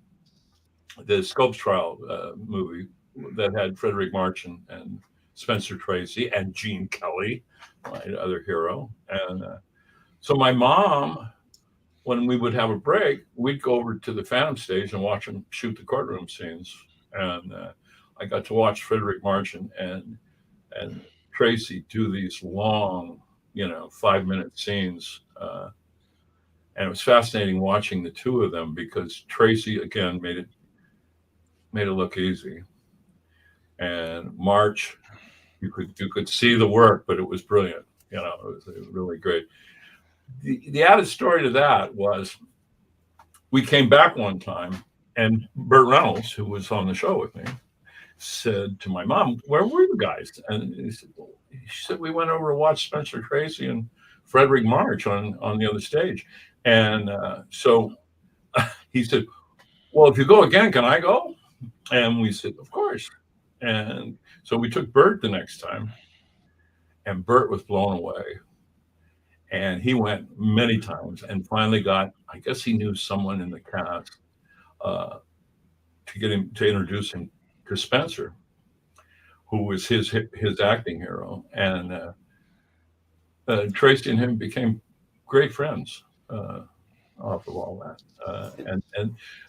the Scopes Trial movie that had Frederick March and Spencer Tracy and Gene Kelly, my other hero. And so my mom, when we would have a break, we'd go over to the Phantom stage and watch them shoot the courtroom scenes. And I got to watch Frederick March and Tracy do these long, 5-minute scenes. And it was fascinating watching the two of them because Tracy, again, made it look easy. And March, you could see the work, but it was brilliant. It was really great. The added story to that was we came back one time, and Burt Reynolds, who was on the show with me, said to my mom, "Where were you guys?" And she said, "We went over to watch Spencer Tracy and Frederick March on the other stage." And so he said, "Well, if you go again, can I go?" And we said, "Of course." And so we took Burt the next time, and Burt was blown away. And he went many times and finally I guess he knew someone in the cast to introduce him to Spencer, who was his acting hero. And Tracy and him became great friends off of all that.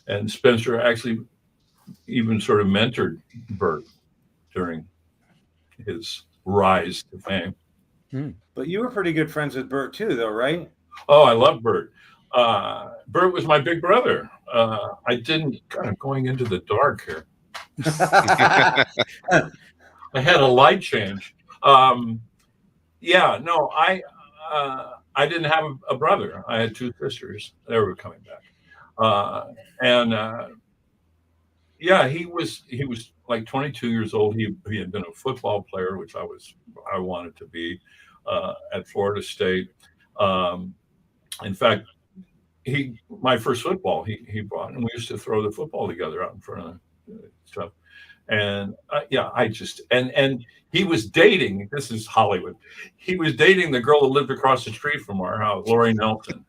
And Spencer actually even sort of mentored Burt during his rise to fame. But you were pretty good friends with Burt too, though, right? Oh, I love Burt. Burt was my big brother. I didn't kind of going into the dark here. I had a light change. I didn't have a brother. I had two sisters. They were coming back. He was like 22 years old. He had been a football player, which I wanted to be at Florida State. In fact, my first football he brought, and we used to throw the football together out in front of stuff. And and he was dating. This is Hollywood. He was dating the girl that lived across the street from our house, Lori Nelson.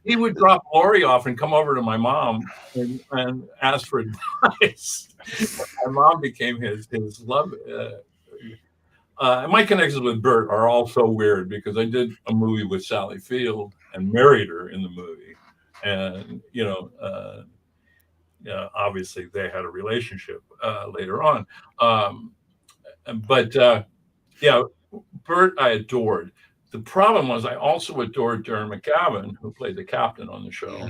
He would drop Lori off and come over to my mom and ask for advice. My mom became his love. My connections with Burt are all so weird because I did a movie with Sally Field and married her in the movie, and obviously they had a relationship later on. Burt I adored. The problem was I also adored Darren McGavin, who played the captain on the show.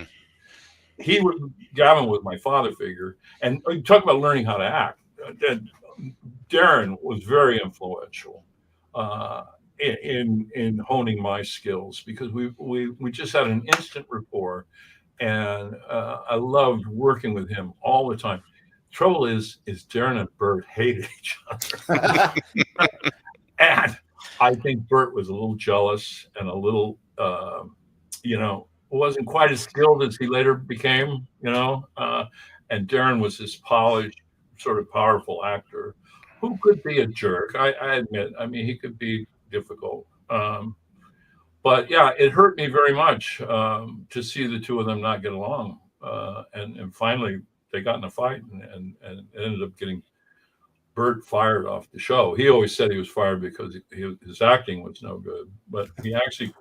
Gavin was my father figure, and talk about learning how to act. Darren was very influential in honing my skills because we just had an instant rapport, and I loved working with him all the time. Trouble is Darren and Bert hated each other, and I think Bert was a little jealous and a little, wasn't quite as skilled as he later became, and Darren was this polished, sort of powerful actor who could be a jerk. I admit, I mean, he could be difficult. But yeah, it hurt me very much to see the two of them not get along. And finally, they got in a fight and ended up getting Bert fired off the show. He always said he was fired because his acting was no good, but he actually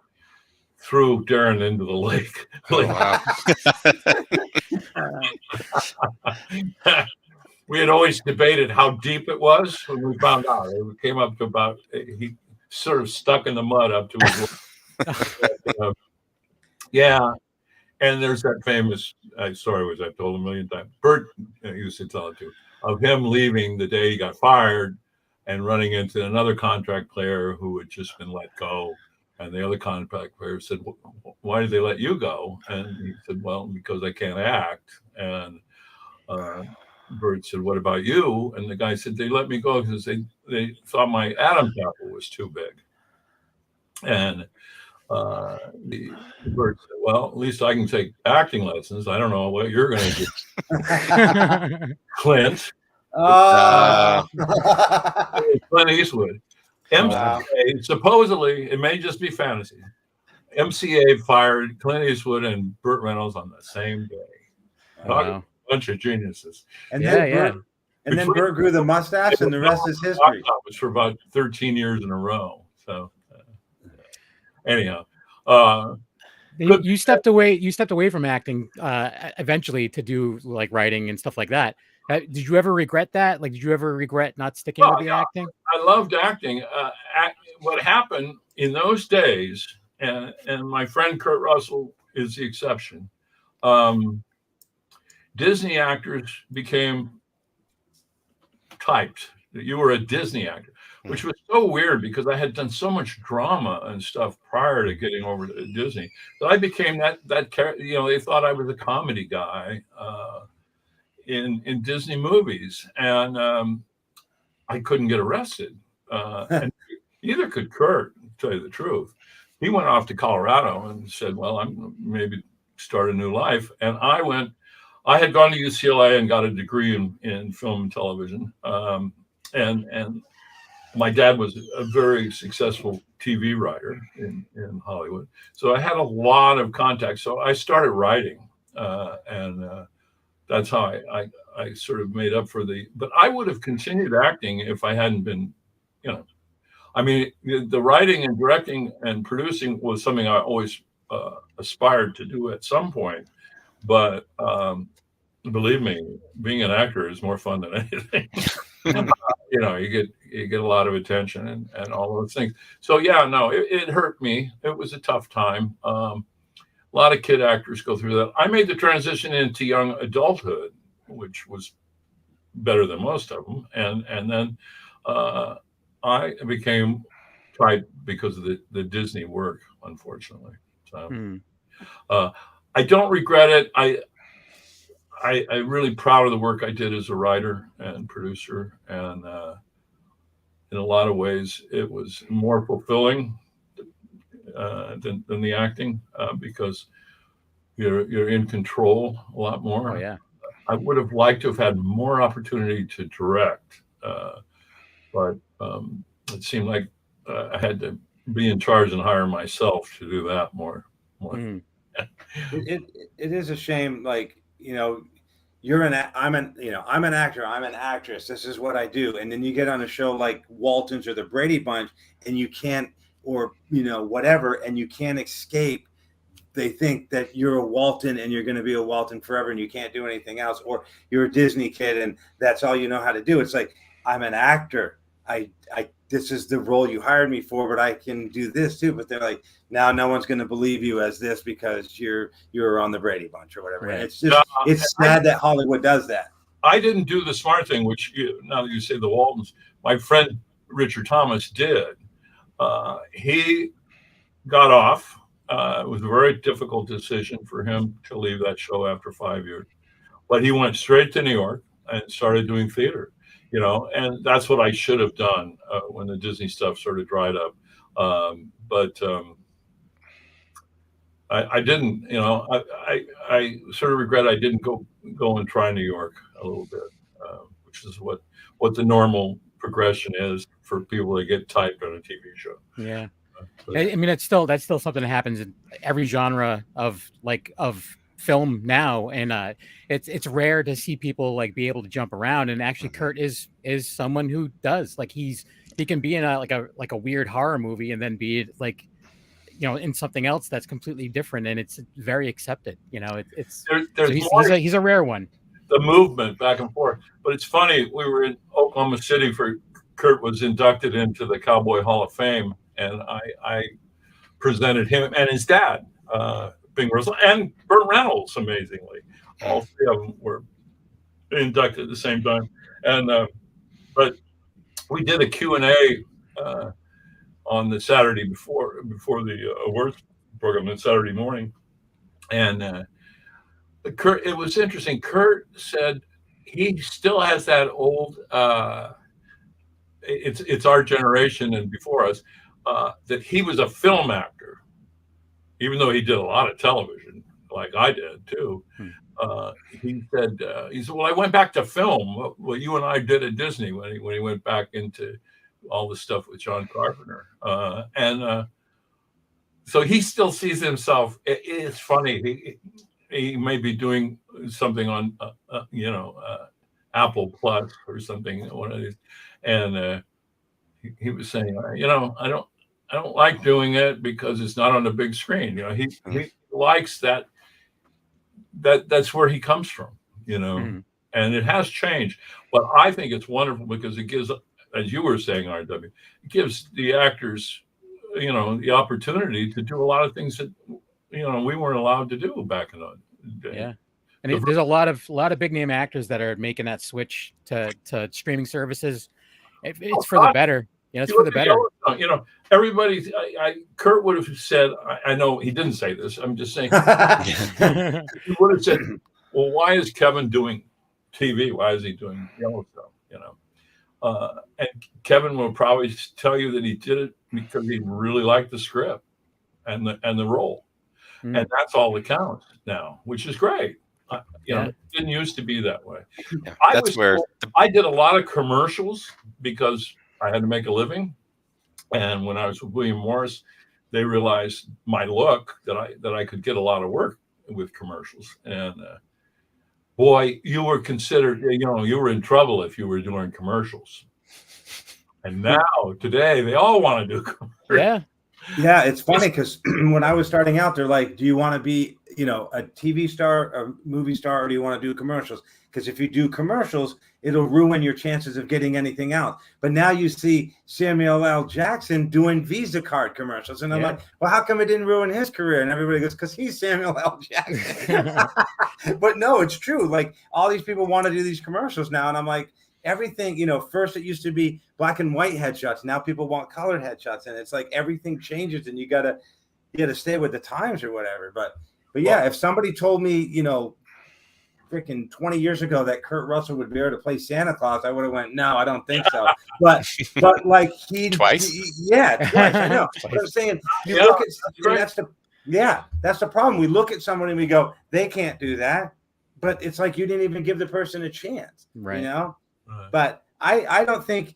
threw Darren into the lake. Oh, wow. We had always debated how deep it was when we found out. It came up to about, he sort of stuck in the mud up to his yeah. And there's that famous story, which I've told a million times. Bert used to tell it too, of him leaving the day he got fired and running into another contract player who had just been let go. And the other contract player said, "Why did they let you go?" And he said, "Well, because I can't act." And Bert said, "What about you?" And the guy said, "They let me go because they thought my Adam's apple was too big." And Bert said, "Well, at least I can take acting lessons. I don't know what you're going to do." Clint. Clint Eastwood. MCA, supposedly, it may just be fantasy. MCA fired Clint Eastwood and Burt Reynolds on the same day. A bunch of geniuses. And then Burt grew the mustache, and the rest is history. It was for about 13 years in a row. So, anyhow, you stepped away. You stepped away from acting eventually to do like writing and stuff like that. Did you ever regret that? Like, did you ever regret not sticking with the acting? I loved acting. What happened in those days, and my friend Kurt Russell is the exception. Disney actors became typed that you were a Disney actor, which was so weird because I had done so much drama and stuff prior to getting over to Disney that I became that character. They thought I was a comedy guy in Disney movies, and I couldn't get arrested. And neither could Kurt, to tell you the truth. He went off to Colorado and said, "Well, I'm maybe start a new life." And I had gone to UCLA and got a degree in film and television. And my dad was a very successful TV writer in Hollywood. So I had a lot of contacts. So I started writing, and that's how I sort of made up for but I would have continued acting if I hadn't been, I mean, the writing and directing and producing was something I always aspired to do at some point. But believe me, being an actor is more fun than anything. You get a lot of attention and all those things. So yeah, no, it hurt me. It was a tough time. A lot of kid actors go through that. I made the transition into young adulthood, which was better than most of them. And then I became typed because of the Disney work, unfortunately. So I don't regret it. I'm really proud of the work I did as a writer and producer. And in a lot of ways, it was more fulfilling than the acting because you're in control a lot more. Oh, yeah. I would have liked to have had more opportunity to direct, but it seemed like I had to be in charge and hire myself to do that more. It is a shame, like, I'm an actor, I'm an actress, this is what I do, and then you get on a show like Waltons or the Brady Bunch and you can't, or whatever, and you can't escape. They think that you're a Walton and you're going to be a Walton forever and you can't do anything else, or you're a Disney kid and that's all you know how to do. It's like, I'm an actor. This is the role you hired me for, but I can do this too. But they're like, now no one's going to believe you as this because you're on the Brady Bunch or whatever. Right. And it's just, it's sad that Hollywood does that. I didn't do the smart thing, which now that you say the Waltons, my friend Richard Thomas did. He got off It was a very difficult decision for him to leave that show after 5 years. But he went straight to New York and started doing theater, and that's what I should have done when the Disney stuff sort of dried up. But I didn't, I sort of regret I didn't go and try New York a little bit, which is what the normal progression is for people that get typed on a TV show. Yeah. I mean, that's still something that happens in every genre of film now, and it's rare to see people like be able to jump around. And actually, Kurt is someone who does, like, he can be in a weird horror movie and then be like, in something else that's completely different, and it's very accepted. He's a rare one. The movement back and forth, but it's funny. We were in Oklahoma City for Kurt was inducted into the Cowboy Hall of Fame, and I presented him and his dad, Bing Russell, and Burt Reynolds. Amazingly, all three of them were inducted at the same time. And but we did a Q&A on the Saturday before the awards program on Saturday morning, and Kurt. It was interesting. Kurt said he still has that old. It's our generation and before us that he was a film actor, even though he did a lot of television, like I did too. He said, well, I went back to film. What you and I did at Disney when he went back into all the stuff with John Carpenter, and so he still sees himself. It's funny. He may be doing something on Apple Plus or something, one of these, and he was saying, I don't like doing it because it's not on the big screen. He likes that. That's where he comes from, and it has changed. But I think it's wonderful because it gives, as you were saying, RW, it gives the actors, the opportunity to do a lot of things that, we weren't allowed to do back in the day. Yeah. And there's a lot of big name actors that are making that switch to streaming services. It's for the better. It's for the better. Everybody. Kurt would have said. I know he didn't say this. I'm just saying. He would have said, "Well, why is Kevin doing TV? Why is he doing Yellowstone?" And Kevin will probably tell you that he did it because he really liked the script and the role, and that's all that counts now, which is great. It didn't used to be that way. Yeah, I did a lot of commercials because I had to make a living, and when I was with William Morris, they realized my look that I could get a lot of work with commercials. And boy, you were considered, you were in trouble if you were doing commercials. And now today, they all want to do commercials. Yeah, it's funny because when I was starting out, they're like, do you want to be, a TV star, a movie star, or do you want to do commercials? Because if you do commercials, it'll ruin your chances of getting anything out. But now you see Samuel L. Jackson doing Visa card commercials. And I'm like, well, how come it didn't ruin his career? And everybody goes, because he's Samuel L. Jackson. But no, it's true. Like, all these people want to do these commercials now. And I'm like, everything, first it used to be black and white headshots. Now people want colored headshots. And it's like everything changes and you gotta stay with the times or whatever. But yeah, if somebody told me, freaking 20 years ago that Kurt Russell would be able to play Santa Claus, I would have went, no, I don't think so. But like twice. Twice. I know. But I'm saying look at that's the problem. We look at someone and we go, they can't do that. But it's like you didn't even give the person a chance. Right. Right. But I don't think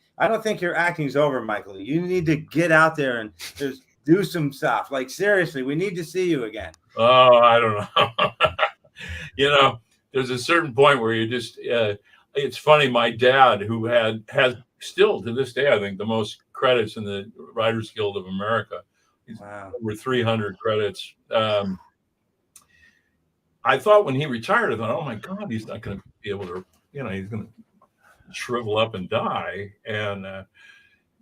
your acting's over, Michael. You need to get out there and just do some stuff. Like, seriously, we need to see you again. Oh, I don't know. There's a certain point where you just it's funny. My dad, who has still to this day, I think, the most credits in the Writers Guild of America. He's over 300 credits. I thought when he retired, I thought, oh my God, he's not going to be able to, he's going to shrivel up and die. And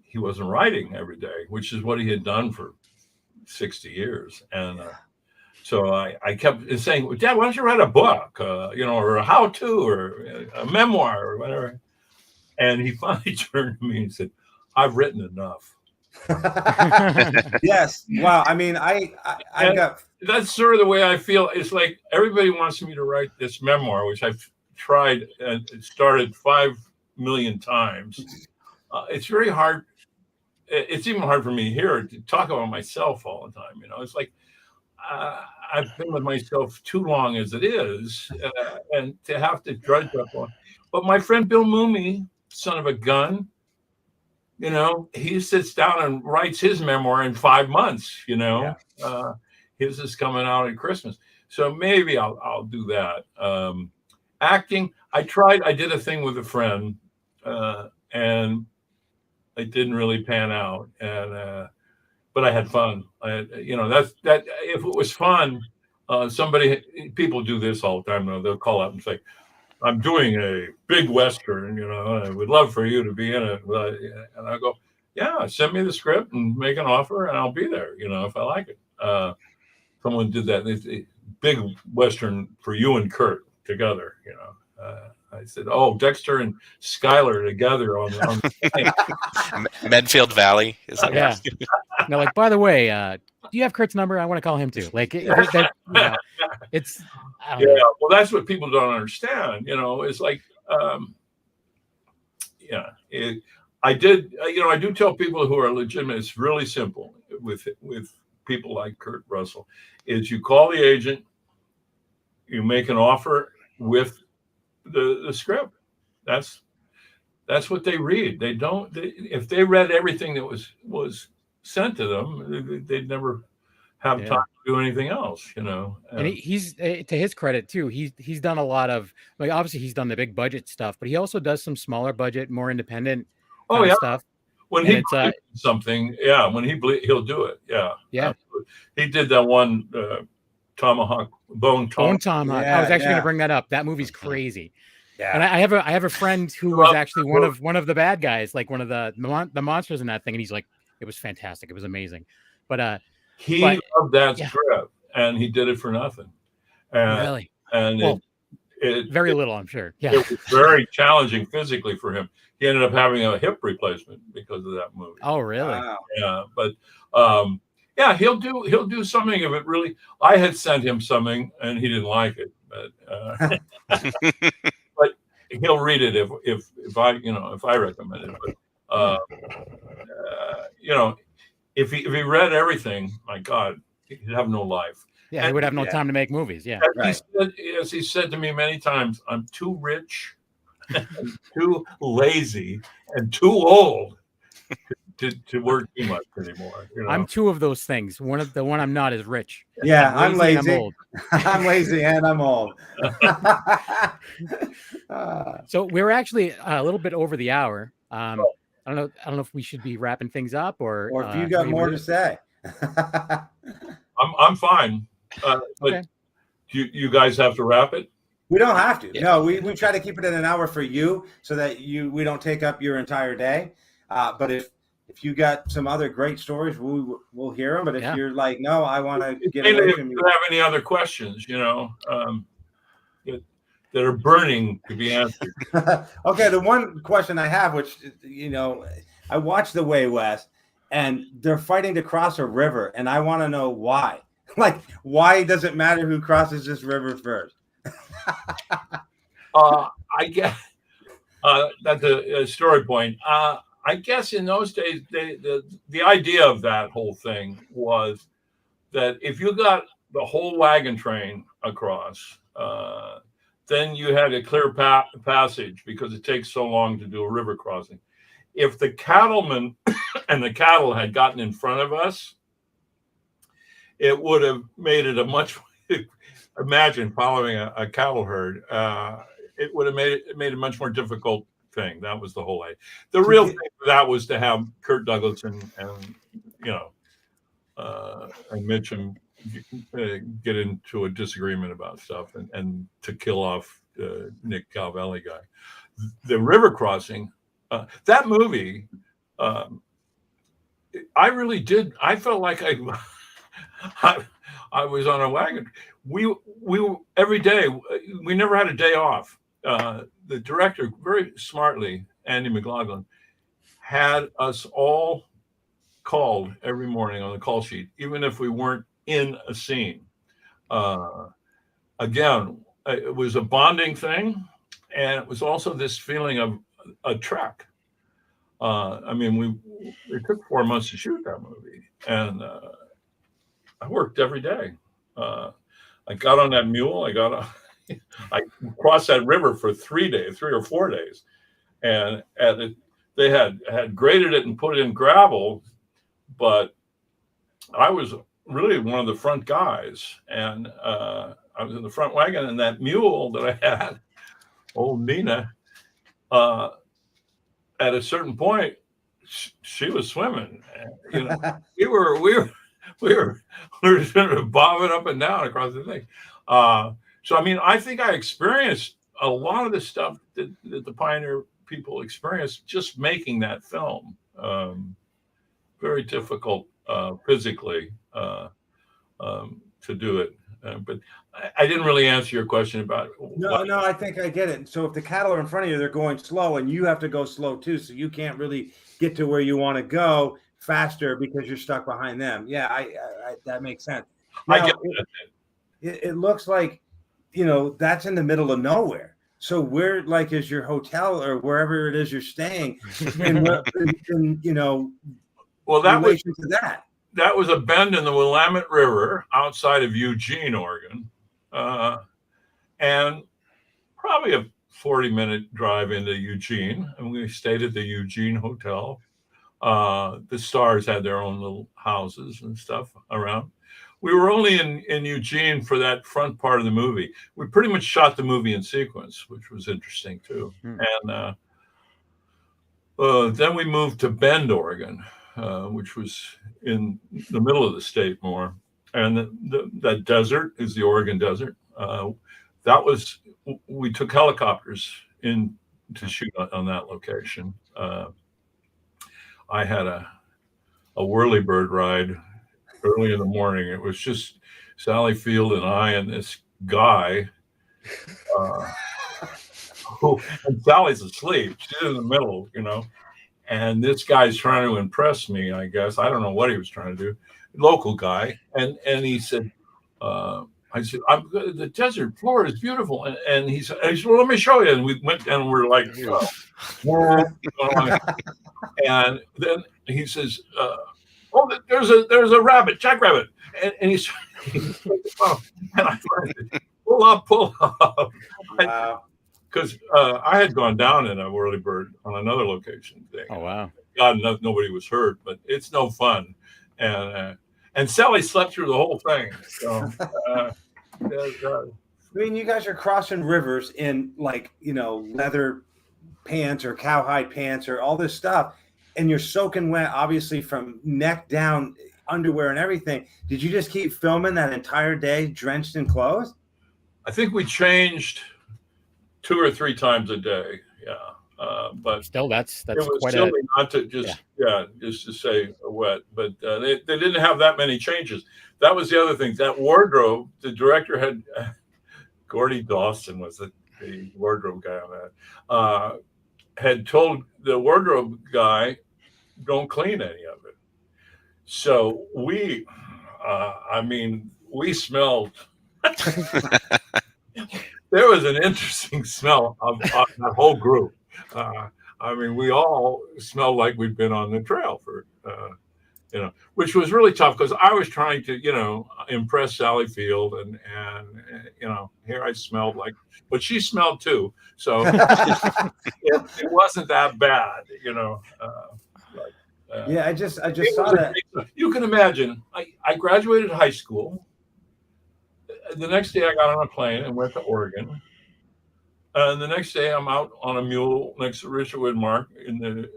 he wasn't writing every day, which is what he had done for 60 years. And so I kept saying, Dad, why don't you write a book, or a how-to or a memoir or whatever? And he finally turned to me and said, I've written enough. Yes. Wow. I mean, I've And got. that's sort of the way I feel. It's like everybody wants me to write this memoir, which I've tried and started 5 million times. It's very hard. It's even hard for me here to talk about myself all the time. It's like I've been with myself too long as it is, and to have to drudge up on. But my friend Bill Mooney, son of a gun, he sits down and writes his memoir in 5 months. His is coming out at Christmas, so maybe I'll do that. Acting, I did a thing with a friend, and it didn't really pan out, and but I had fun. That's that. If it was fun, people do this all the time. They'll call up and say, "I'm doing a big Western, and I would love for you to be in it." And I go, "Yeah, send me the script and make an offer, and I'll be there. If I like it." Someone did that. It's a big Western for you and Kurt together. I said, "Oh, Dexter and Skyler together on the Medfield Valley." Yeah. No, like, by the way, do you have Kurt's number? I want to call him too. Like, it's. I don't know. Well, that's what people don't understand. It's like, I do tell people who are legitimate. It's really simple with people like Kurt Russell. Is you call the agent, you make an offer with the script. That's what they read. They don't. If they read everything that was sent to them, they'd never have time to do anything else. And he's to his credit too. He's done a lot of, like, obviously he's done the big budget stuff, but he also does some smaller budget, more independent stuff. When he believes in something, when he'll do it. Yeah. Absolutely. He did that one Bone Tomahawk. I was actually going to bring that up. That movie's crazy. Yeah. And I have a friend who was actually one of the bad guys, like one of the monsters in that thing, and he's like, it was fantastic. It was amazing. But he loved that script, and he did it for nothing. Really? And very little, I'm sure. Yeah. It was very challenging physically for him. He ended up having a hip replacement because of that movie. Oh, really? Wow. Yeah, but he'll do something if it really. I had sent him something and he didn't like it, but but he'll read it if I recommend it. But if he read everything, my God, he'd have no life. Yeah, he would have no time to make movies. Yeah, as he said to me many times, I'm too rich, and too lazy, and too old to work too much anymore. I'm two of those things. The one I'm not is rich. Yeah, I'm lazy. I'm old. I'm lazy and I'm old. So we're actually a little bit over the hour. I don't know if we should be wrapping things up or if you got more to say. I'm fine. But okay. You guys have to wrap it? We don't have to. Yeah. No, we try to keep it at an hour for you so that we don't take up your entire day. But if you got some other great stories, we'll hear them. But if you're like, no, I want to get away from you. If you have any other questions, that are burning to be answered. Okay, the one question I have, which, I watched The Way West, and they're fighting to cross a river, and I want to know why. Like, why does it matter who crosses this river first? I guess that's a story point. I guess in those days, the idea of that whole thing was that if you got the whole wagon train across, then you had a clear passage because it takes so long to do a river crossing. If the cattlemen and the cattle had gotten in front of us, it would have made it a much. Imagine following a cattle herd. It would have made it a much more difficult thing. That was the whole idea. The real thing for that was to have Kirk Douglas and Mitchum get into a disagreement about stuff and to kill off Nick Calvelli guy. The river crossing, that movie, I really did. I felt like I was on a wagon. We every day, we never had a day off. The director, very smartly, Andy McLaughlin, had us all called every morning on the call sheet, even if we weren't in a scene. Again, it was a bonding thing, and it was also this feeling of a trek. I mean, it took 4 months to shoot that movie, and I worked every day. I got on that mule. I crossed that river for 3 or 4 days, and they had graded it and put it in gravel, but I was really one of the front guys, and I was in the front wagon, and that mule that I had, old Nina, at a certain point, she was swimming. You know, we were sort of bobbing up and down across the thing. So I mean, I think I experienced a lot of the stuff that the Pioneer people experienced just making that film. Very difficult physically to do it. But I didn't really answer your question about. No, I think I get it. So if the cattle are in front of you, they're going slow, and you have to go slow too. So you can't really get to where you want to go faster because you're stuck behind them. Yeah, I that makes sense. Now, I get it looks like, you know, that's in the middle of nowhere. So where, like, is your hotel or wherever it is you're staying? in you know, well, that was relation to that. That was a bend in the Willamette River outside of Eugene, Oregon, and probably a 40-minute drive into Eugene. And we stayed at the Eugene Hotel. The stars had their own little houses and stuff around. We were only in Eugene for that front part of the movie. We pretty much shot the movie in sequence, which was interesting too. And then we moved to Bend, Oregon, which was in the middle of the state more. And that desert is the Oregon desert. We took helicopters in to shoot on that location. I had a whirlybird ride early in the morning. It was just Sally Field and I and this guy. And Sally's asleep. She's in the middle, you know. And this guy's trying to impress me, I guess. I don't know what he was trying to do. Local guy. And he said, I said, the desert floor is beautiful. And he said, well, let me show you. And we went and we're like, and then he says, oh, there's a rabbit, jackrabbit. And he's oh, and I started, pull up. Wow. Because I had gone down in a whirlybird on another location thing. Oh wow! God, nobody was hurt, but it's no fun. And Sally slept through the whole thing. So, I mean, you guys are crossing rivers in, like, you know, leather pants or cowhide pants or all this stuff, and you're soaking wet, obviously from neck down, underwear and everything. Did you just keep filming that entire day, drenched in clothes? I think we changed 2 or 3 times a day. Yeah. But still, that's it was quite silly not to just just to say wet. But they didn't have that many changes. That was the other thing. That wardrobe, the director had Gordy Dawson was the wardrobe guy on that. Had told the wardrobe guy, don't clean any of it. So we smelled. There was an interesting smell of the whole group. We all smelled like we'd been on the trail for, which was really tough because I was trying to, impress Sally Field, and here I smelled like, but she smelled too. So it wasn't that bad, Yeah, I just saw that. You can imagine. I graduated high school. The next day I got on a plane and went to Oregon. And the next day I'm out on a mule next to Richard Widmark in the,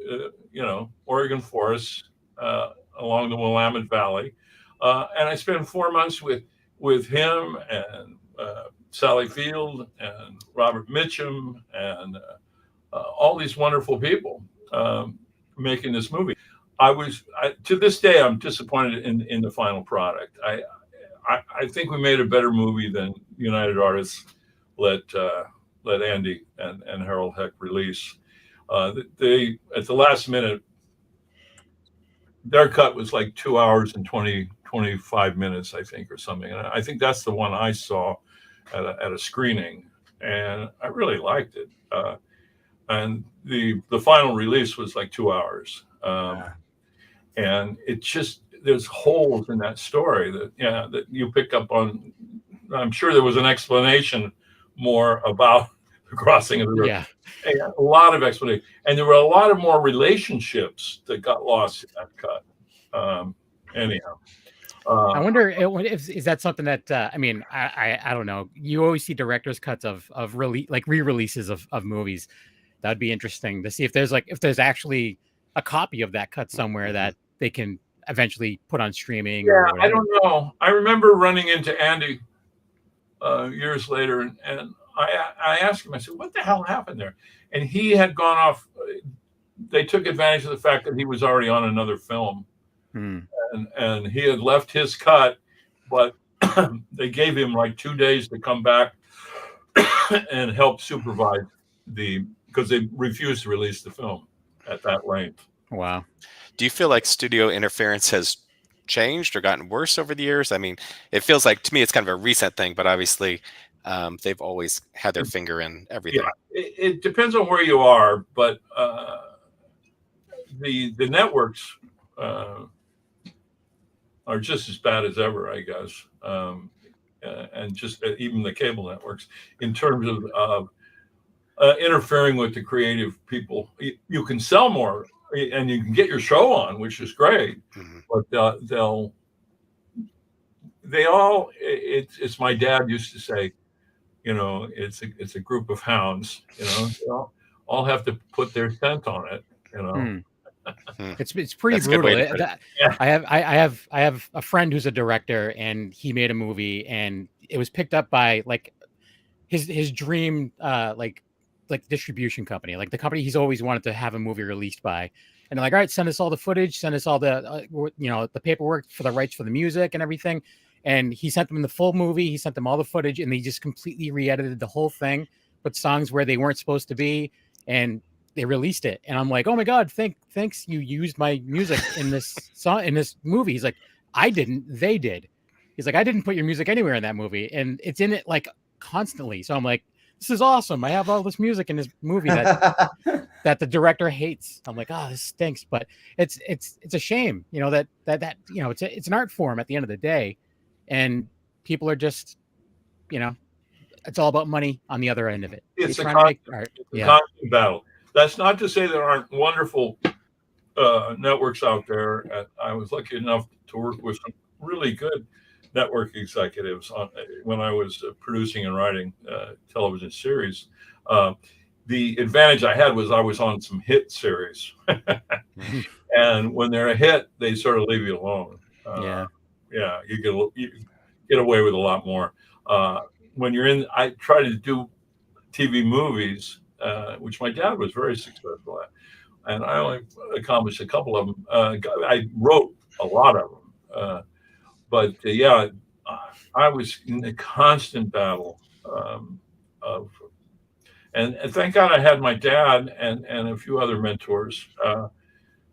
Oregon forests along the Willamette Valley. And I spent 4 months with him and Sally Field and Robert Mitchum and all these wonderful people making this movie. To this day, I'm disappointed in the final product. I think we made a better movie than United Artists let Andy and Harold Heck release. They at the last minute their cut was like 2 hours and 25 minutes, I think, or something. And I think that's the one I saw at a screening, and I really liked it. And the final release was like 2 hours. And it just, there's holes in that story that you pick up on. I'm sure there was an explanation more about the crossing of the river. Yeah. A lot of explanation, and there were a lot of more relationships that got lost in that cut. Anyhow, I wonder if is that something that I mean, I don't know. You always see director's cuts of re-releases of movies. That'd be interesting to see if there's actually a copy of that cut somewhere that they can eventually put on streaming. Yeah, or whatever. I don't know. I remember running into Andy years later, and I asked him, I said, what the hell happened there? And he had gone off. They took advantage of the fact that he was already on another film. And he had left his cut, but they gave him like 2 days to come back and help supervise because they refused to release the film at that length. Wow. Do you feel like studio interference has changed or gotten worse over the years? I mean, it feels like to me it's kind of a recent thing, but obviously they've always had their finger in everything. Yeah, it depends on where you are, but the networks are just as bad as ever, I guess, and just even the cable networks in terms of interfering with the creative people. You can sell more and you can get your show on, which is great, but it's my dad used to say, it's a group of hounds, they all have to put their scent on it, It's pretty brutal. I have a friend who's a director, and he made a movie, and it was picked up by like his dream like distribution company, like the company he's always wanted to have a movie released by. And they're like, all right, send us all the footage, send us all the the paperwork for the rights for the music and everything. And he sent them the full movie. He sent them all the footage, and they just completely re-edited the whole thing, put songs where they weren't supposed to be, and they released it. And I'm like, oh my God, thanks. You used my music in this song, in this movie. He's like, I didn't, they did. He's like, I didn't put your music anywhere in that movie. And it's in it like constantly. So I'm like, this is awesome. I have all this music in this movie that the director hates. I'm like, oh, this stinks. But it's a shame, that it's an art form at the end of the day. And people are just, it's all about money on the other end of it. It's a constant battle. That's not to say there aren't wonderful networks out there. I was lucky enough to work with some really good network executives when I was producing and writing television series. The advantage I had was I was on some hit series. And when they're a hit, they sort of leave you alone. You get away with a lot more. When you're I try to do TV movies, which my dad was very successful at, and I only accomplished a couple of them. I wrote a lot of them, but I was in a constant battle and thank God I had my dad and a few other mentors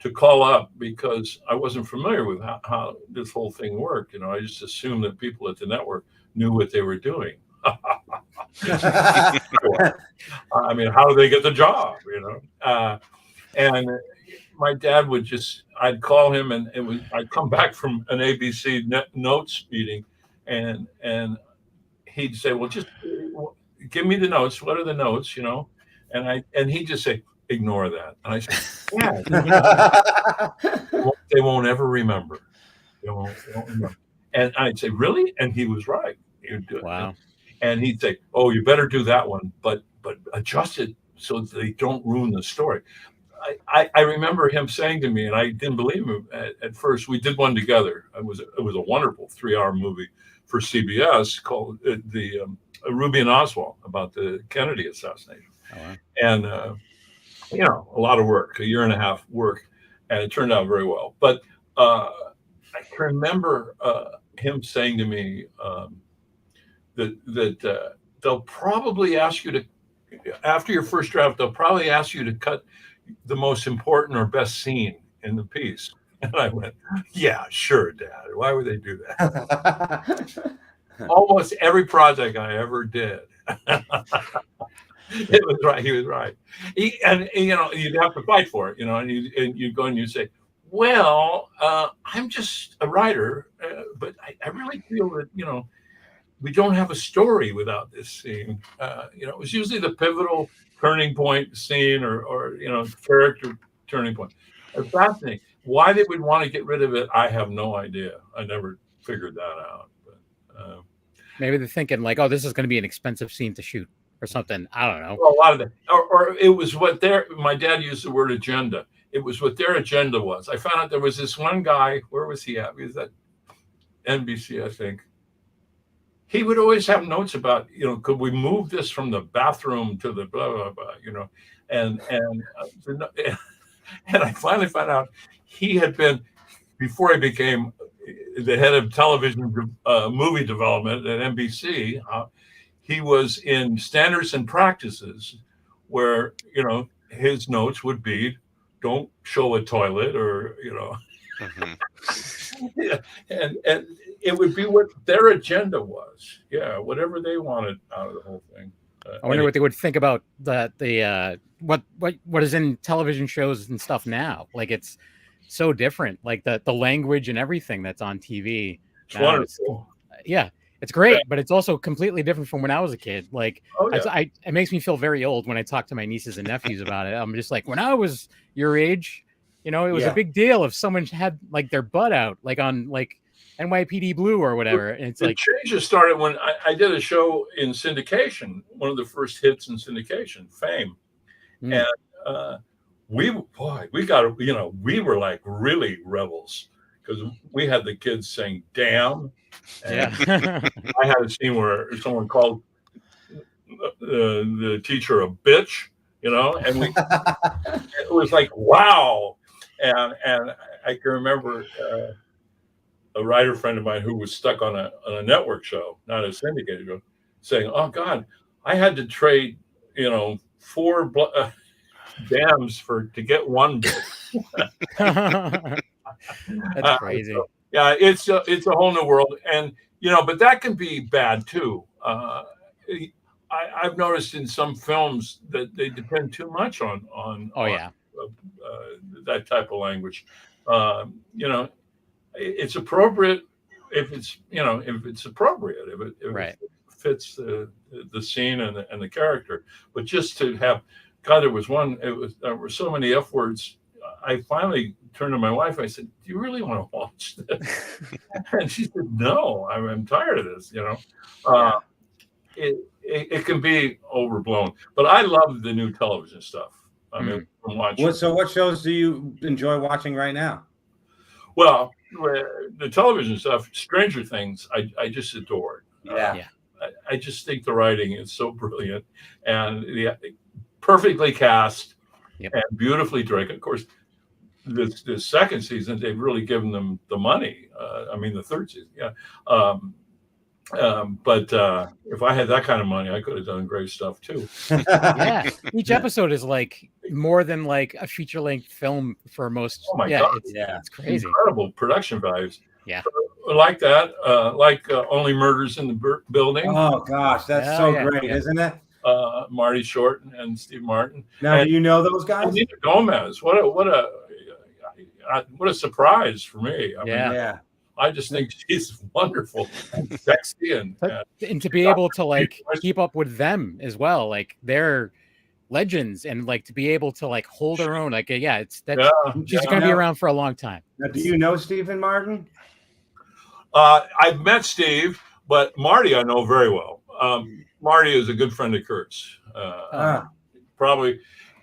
to call up, because I wasn't familiar with how this whole thing worked. I just assumed that people at the network knew what they were doing. I mean, how do they get the job? And my dad would I'd call him, and I'd come back from an ABC notes meeting, and he'd say, "Well, just give me the notes. What are the notes?" And he'd just say, "Ignore that." And I said, "Yeah, they won't ever remember. They won't remember." And I'd say, "Really?" And he was right. He'd do it. Wow. And he'd say, "Oh, you better do that one, but adjust it so that they don't ruin the story." I remember him saying to me, and I didn't believe him at first. We did one together. It was a wonderful 3-hour movie for CBS called Ruby and Oswald, about the Kennedy assassination. Oh, wow. And a lot of work, a year and a half work, and it turned out very well. But I can remember him saying to me that they'll probably ask you to, after your first draft, they'll probably ask you to cut the most important or best scene in the piece. And I went, yeah, sure, Dad. Why would they do that? Almost every project I ever did. It was right. He was right. And you know, you'd have to fight for it, you know, and you go and you say, well, I'm just a writer, but I really feel that, you know, we don't have a story without this scene. You know, it was usually the pivotal turning point scene or you know, character turning point. It's fascinating. Why they would want to get rid of it, I have no idea. I never figured that out. But, maybe they're thinking like, oh, this is going to be an expensive scene to shoot or something. I don't know. well, a lot of that, or it was what my dad used the word agenda. It was what their agenda was. I found out there was this one guy. Where was he at? He was at NBC, I think. He would always have notes about, you know, could we move this from the bathroom to the blah blah blah, you know, and I finally found out he had been, before he became the head of television movie development at NBC. He was in standards and practices where, you know, his notes would be, don't show a toilet, or, you know, yeah, and it would be what their agenda was. Yeah, whatever they wanted out of the whole thing. I wonder what they would think about what is in television shows and stuff now. Like, it's so different. Like the language and everything that's on TV. It's wonderful. It's great, but it's also completely different from when I was a kid. Like, Oh, yeah. it makes me feel very old when I talk to my nieces and nephews about it. I'm just like, when I was your age, you know, it was a big deal if someone had like their butt out, like on like NYPD Blue or whatever. And it's The like, changes started when I did a show in syndication, one of the first hits in syndication, Fame. Mm. And we got, you know, we were like really rebels because we had the kids saying "damn." And yeah. I had a scene where someone called the teacher a bitch, you know, and it was like, wow. And I can remember a writer friend of mine who was stuck on a network show, not a syndicated show, saying, "Oh God, I had to trade, you know, 4 dams to get one." That's crazy. So, yeah, it's a whole new world, and you know, but that can be bad too. I've noticed in some films that they depend too much on that type of language. You know, it's appropriate if it's, you know, if it's appropriate, if it fits the scene and the character. But just to have, God, there were so many F words. I finally turned to my wife. I said, "Do you really want to watch this?" And she said, "No, I'm tired of this." You know, it can be overblown, but I love the new television stuff. I mean, I'm watching. So what shows do you enjoy watching right now? Well, the television stuff, Stranger Things, I just adored. I just think the writing is so brilliant and perfectly cast and beautifully directed. Of course, this second season, they've really given them the money. I mean, the third season, but if I had that kind of money, I could have done great stuff too. Yeah, each episode is like more than like a feature-length film for most. Oh my God. It's crazy. Incredible production values. Yeah. Like that, Only Murders in the Building. Oh gosh, that's great, isn't it? Marty Short and Steve Martin. Now, do you know those guys? Anita Gomez. What a surprise for me. I mean, I just think she's wonderful and sexy and to be able to like keep up with them as well, like they're legends, and like to be able to like hold her own, like she's going to be around for a long time. Now, do you know Stephen Martin? I've met Steve, but Marty I know very well. Marty is a good friend of Kurt's. Probably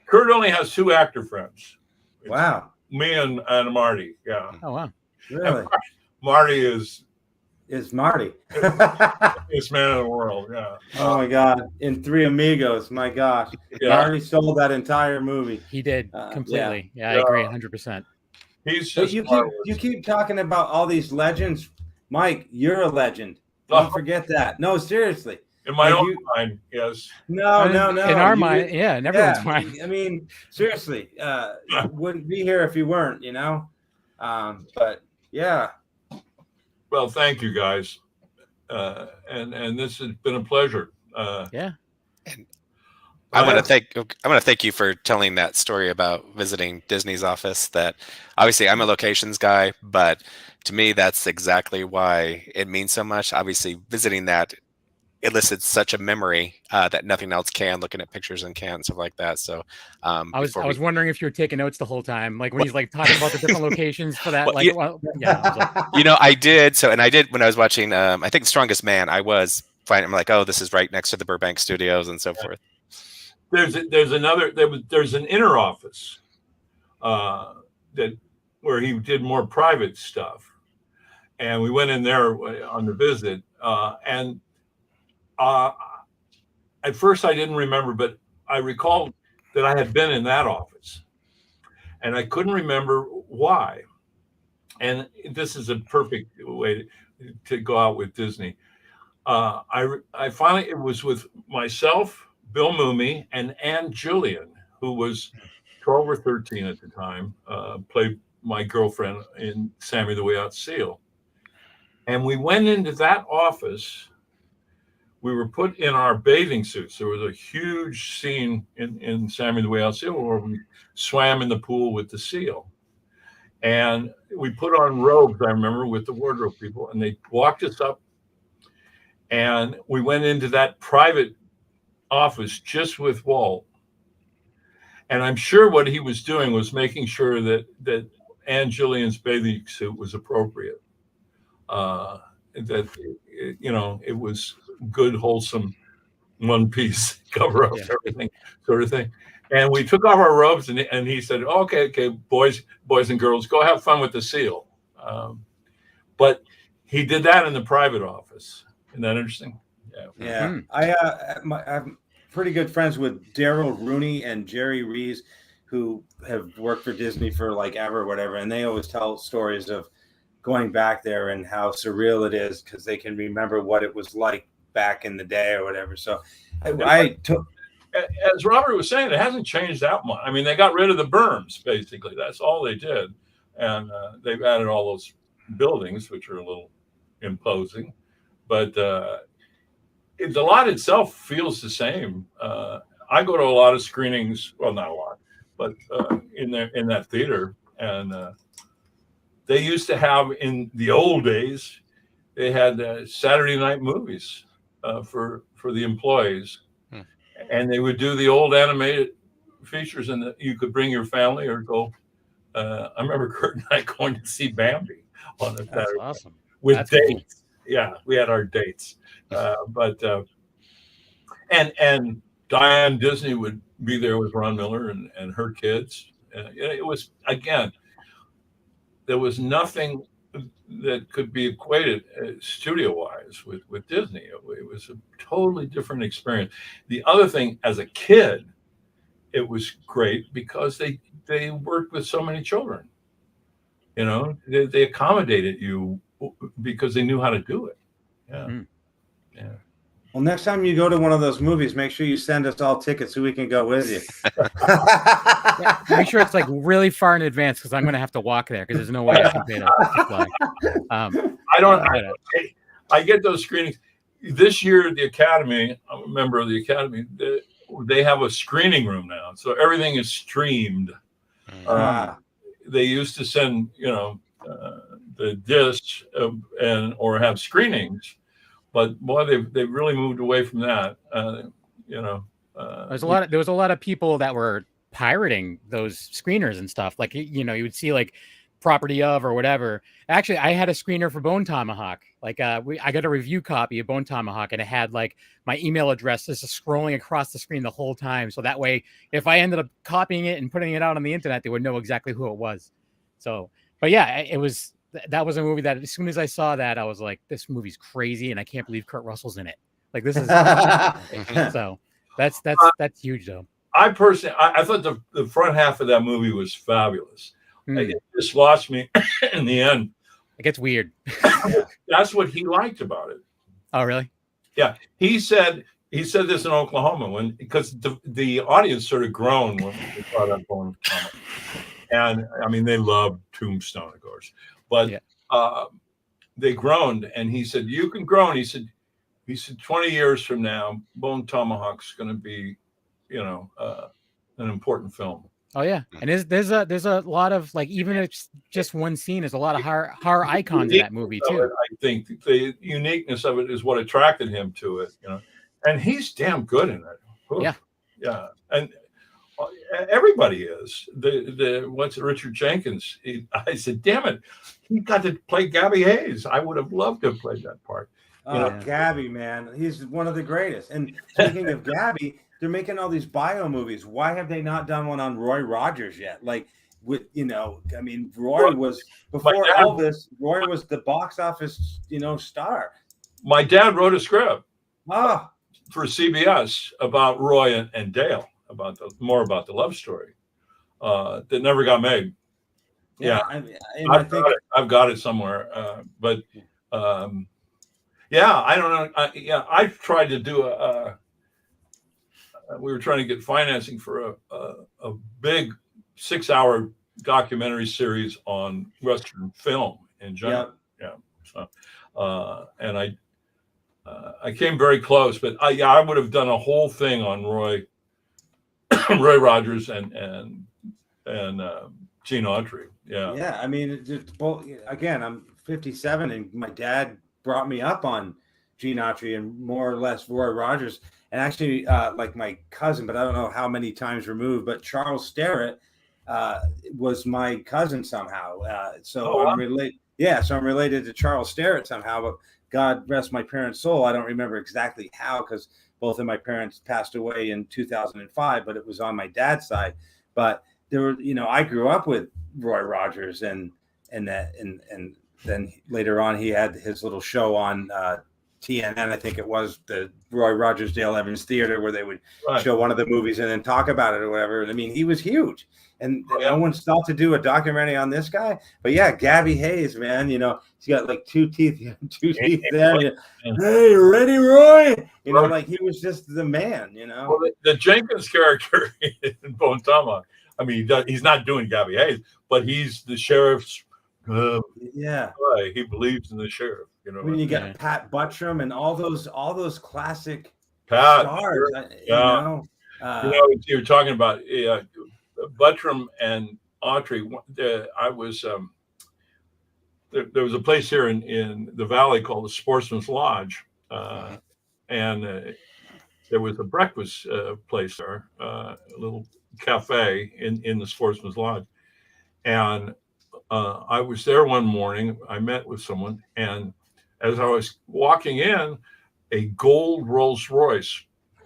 Kurt only has 2 actor friends. Wow. Me and Marty. Yeah. Oh wow. Really? Marty is Marty. Biggest man in the world. Yeah. Oh my God. In Three Amigos. My gosh. Yeah. Marty sold that entire movie. He did completely. Yeah, I agree 100%. He's just you keep talking about all these legends. Mike, you're a legend. Don't forget that. No, seriously. In my own mind, yes. No. In our mind, in everyone's mind. I mean, seriously, wouldn't be here if you weren't, you know? But yeah. Well, thank you guys, and this has been a pleasure. Yeah. I want to thank you for telling that story about visiting Disney's office. That obviously I'm a locations guy, but to me that's exactly why it means so much. Obviously, visiting that elicits such a memory that nothing else can. Looking at pictures and can and stuff like that. So I was wondering if you were taking notes the whole time, like when he's like talking about the different locations for that. Well, Like, yeah, I was like, I did. So, and I did when I was watching. I think Strongest Man. I was fine. I'm like, oh, this is right next to the Burbank Studios and so forth. There's an inner office where he did more private stuff, and we went in there on the visit. And at first I didn't remember, but I recalled that I had been in that office, and I couldn't remember why. And this is a perfect way to go out with Disney. I finally, it was with myself, Bill Mumy, and Ann Julian, who was 12 or 13 at the time, played my girlfriend in Sammy the Way Out Seal. And we went into that office. We were put in our bathing suits. There was a huge scene in Sammy the Way Out Seal where we swam in the pool with the seal. And we put on robes, I remember, with the wardrobe people, and they walked us up. And we went into that private office just with Walt. And I'm sure what he was doing was making sure that Ann Julian's bathing suit was appropriate. That, it was good, wholesome, one piece, cover up everything sort of thing. And we took off our robes and he said, okay, boys and girls, go have fun with the seal. But he did that in the private office. Isn't that interesting? Yeah. I'm pretty good friends with Daryl Rooney and Jerry Rees, who have worked for Disney for like ever or whatever. And they always tell stories of going back there and how surreal it is because they can remember what it was like back in the day or whatever. So as Robert was saying, it hasn't changed that much. I mean, they got rid of the berms, basically. That's all they did. And they've added all those buildings, which are a little imposing. But the lot itself feels the same. I go to a lot of screenings, well, not a lot, but in that theater. And they used to have, in the old days, they had Saturday night movies for the employees. And they would do the old animated features, and you could bring your family or go. I remember Kurt and I going to see Bambi on the Saturday. That's awesome. With dates. Cool. Yeah, we had our dates. And Diane Disney would be there with Ron Miller and her kids. It was, again, there was nothing that could be equated studio-wise with Disney. It was a totally different experience. The other thing, as a kid, it was great because they worked with so many children. They accommodated you because they knew how to do it. Yeah. Well, next time you go to one of those movies, make sure you send us all tickets so we can go with you. Make sure it's like really far in advance because I'm going to have to walk there because there's no way I can pay to fly. I get those screenings. This year, the Academy, I'm a member of the Academy, they have a screening room now. So everything is streamed. They used to send, the discs or have screenings. But boy, they've really moved away from that. There was a lot of people that were pirating those screeners and stuff. Like you would see like Property of or whatever. Actually, I had a screener for Bone Tomahawk. Like I got a review copy of Bone Tomahawk, and it had like my email address just scrolling across the screen the whole time. So that way, if I ended up copying it and putting it out on the internet, they would know exactly who it was. So, but yeah, that was a movie that as soon as I saw that, I was like, this movie's crazy, and I can't believe Kurt Russell's in it. Like this is so that's huge though. I personally, I thought the front half of that movie was fabulous. It just lost me in the end. It gets weird. That's what he liked about it. Oh, really? Yeah, he said this in Oklahoma because the audience sort of groaned when we saw that Bone Tomahawk. And I mean, they loved Tombstone, of course, but they groaned, and he said, "You can groan." He said, 20 years from now, Bone Tomahawk's going to be, an important film. Oh yeah, and there's a lot of, like, even if it's just one scene, there's a lot of horror icons in that movie too. I think the uniqueness of it is what attracted him to it, and he's damn good in it. Oof. Yeah, and everybody is. What's Richard Jenkins? I said, damn it, he got to play Gabby Hayes. I would have loved to have played that part. Gabby, man, he's one of the greatest. And speaking of Gabby, they're making all these bio movies. Why have they not done one on Roy Rogers yet? Like, I mean, Roy was, before Elvis, Roy was the box office, star. My dad wrote a script for CBS about Roy and Dale, more about the love story that never got made. Yeah, I've got it somewhere, but I don't know. I've tried to do we were trying to get financing for a big 6-hour documentary series on Western film in general. So, and I came very close, but I would have done a whole thing on Roy Rogers and Gene Autry. Yeah. I mean, again, I'm 57, and my dad brought me up on Gene Autry and more or less Roy Rogers, and actually, like my cousin, but I don't know how many times removed. But Charles Starrett was my cousin somehow. I'm related. Yeah, so I'm related to Charles Starrett somehow. But God rest my parents' soul, I don't remember exactly how, because both of my parents passed away in 2005. But it was on my dad's side. But there were, I grew up with Roy Rogers, and then later on he had his little show on TNN, I think it was, the Roy Rogers Dale Evans Theater, where they would show one of the movies and then talk about it or whatever. And I mean, he was huge, and no one's thought to do a documentary on this guy. But yeah, Gabby Hayes, man, he's got like two teeth there. Hey, ready, Roy? Like he was just the man. Well, the Jenkins character in Bone Tomahawk, I mean, he's not doing Gabby Hayes, but he's the sheriff's. He believes in the sheriff. When you get Pat Buttram and all those classic stars, you're talking about Buttram and Autry. I was there was a place here in the valley called the Sportsman's Lodge, and there was a breakfast place there, a little cafe in the Sportsman's Lodge, and I was there one morning. I met with someone, and as I was walking in, a gold Rolls Royce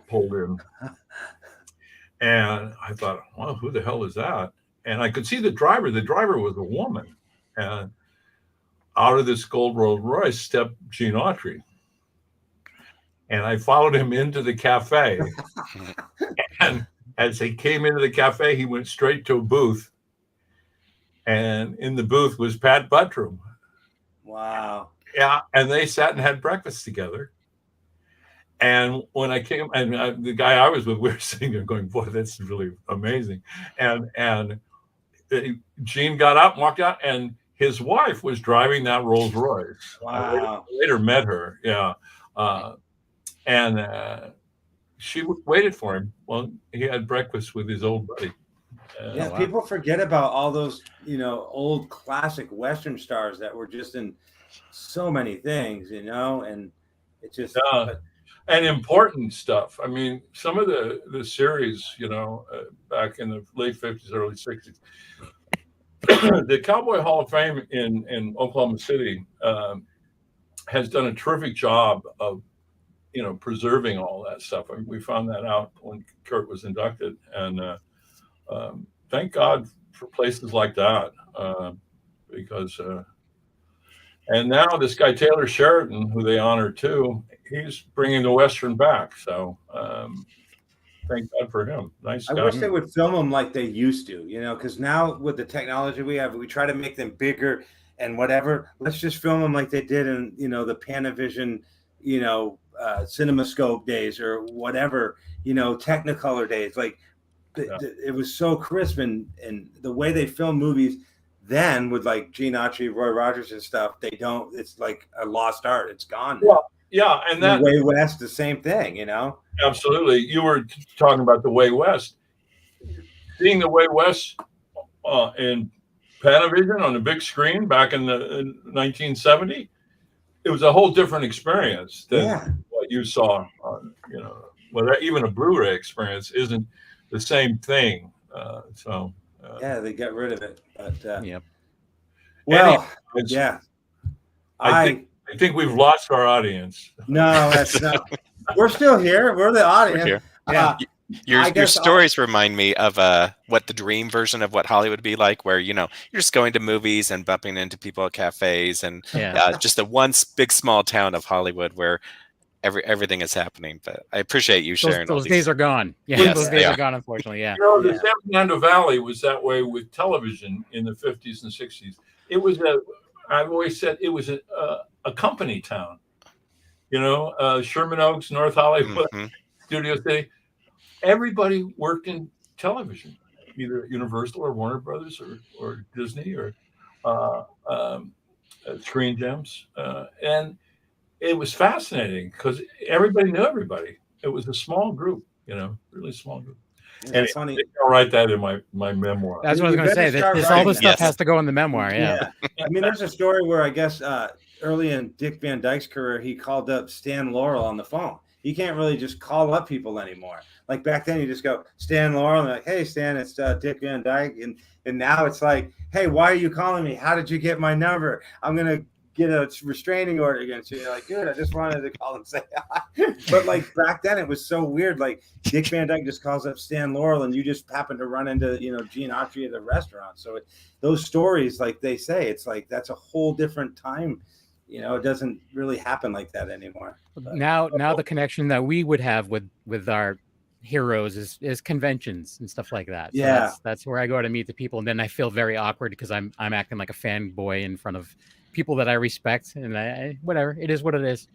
pulled in, and I thought, well, who the hell is that? And I could see the driver. The driver was a woman, and out of this gold Rolls Royce stepped Gene Autry, and I followed him into the cafe. And as he came into the cafe, he went straight to a booth. And in the booth was Pat Buttram. Wow. Yeah, and they sat and had breakfast together. And when I came, and the guy I was with, we were sitting there going, boy, that's really amazing. And Gene got up and walked out, and his wife was driving that Rolls Royce. Wow. I later met her, and she waited for him. Well, he had breakfast with his old buddy. People forget about all those, old classic Western stars that were just in so many things, and it's just and important stuff. I mean, some of the series, back in the late 50s, early 60s, the Cowboy Hall of Fame in Oklahoma City has done a terrific job of, preserving all that stuff. I mean, we found that out when Kurt was inducted, and thank God for places like that, because and now this guy Taylor Sheridan, who they honor too, he's bringing the Western back. So thank God for him. Nice guy. I wish they would film them like they used to, because now with the technology we have, we try to make them bigger and whatever. Let's just film them like they did in the Panavision, CinemaScope days or whatever, Technicolor days. Like, it was so crisp, and the way they film movies then with like Gene Autry, Roy Rogers and stuff, it's like a lost art. It's gone now. Yeah, and that the Way West, the same thing, you know. Absolutely. You were talking about the Way West. Seeing the Way West in Panavision on the big screen back in 1970, it was a whole different experience than what you saw on, even a Blu-ray experience isn't the same thing. They got rid of it. But Yep. well, anyways, yeah. I think we've lost our audience. No, that's not. We're still here. We're the audience. We're here. Your stories remind me of what the dream version of what Hollywood would be like, where you're just going to movies and bumping into people at cafes, and just a big small town of Hollywood where everything is happening. But I appreciate you sharing. Those days are gone. Yeah, Yes, those days are gone, unfortunately. Yeah. The San Fernando Valley was that way with television in the 50s and 60s. It was I've always said it was a company town. Sherman Oaks, North Hollywood, Studio City. Everybody worked in television, either Universal or Warner Brothers or Disney or Screen Gems. And it was fascinating because everybody knew everybody. It was a small group, really small group. And it's funny. I'll write that in my memoir. That's what I was going to say. All this stuff has to go in the memoir. Yeah. I mean, there's a story where I guess early in Dick Van Dyke's career, he called up Stan Laurel on the phone. You can't really just call up people anymore. Like back then, you just go Stan Laurel and like, hey Stan, it's Dick Van Dyke, and now it's like, hey, why are you calling me? How did you get my number? I'm gonna get a restraining order against you. You're like, good, I just wanted to call and say hi. But like back then, it was so weird. Like Dick Van Dyke just calls up Stan Laurel, and you just happen to run into Gene Autry at a restaurant. So those stories, like they say, it's like that's a whole different time. It doesn't really happen like that anymore. But now the connection that we would have with our heroes is conventions and stuff like that. So that's where I go to meet the people, and then I feel very awkward because I'm acting like a fanboy in front of people that I respect, and whatever, it is what it is.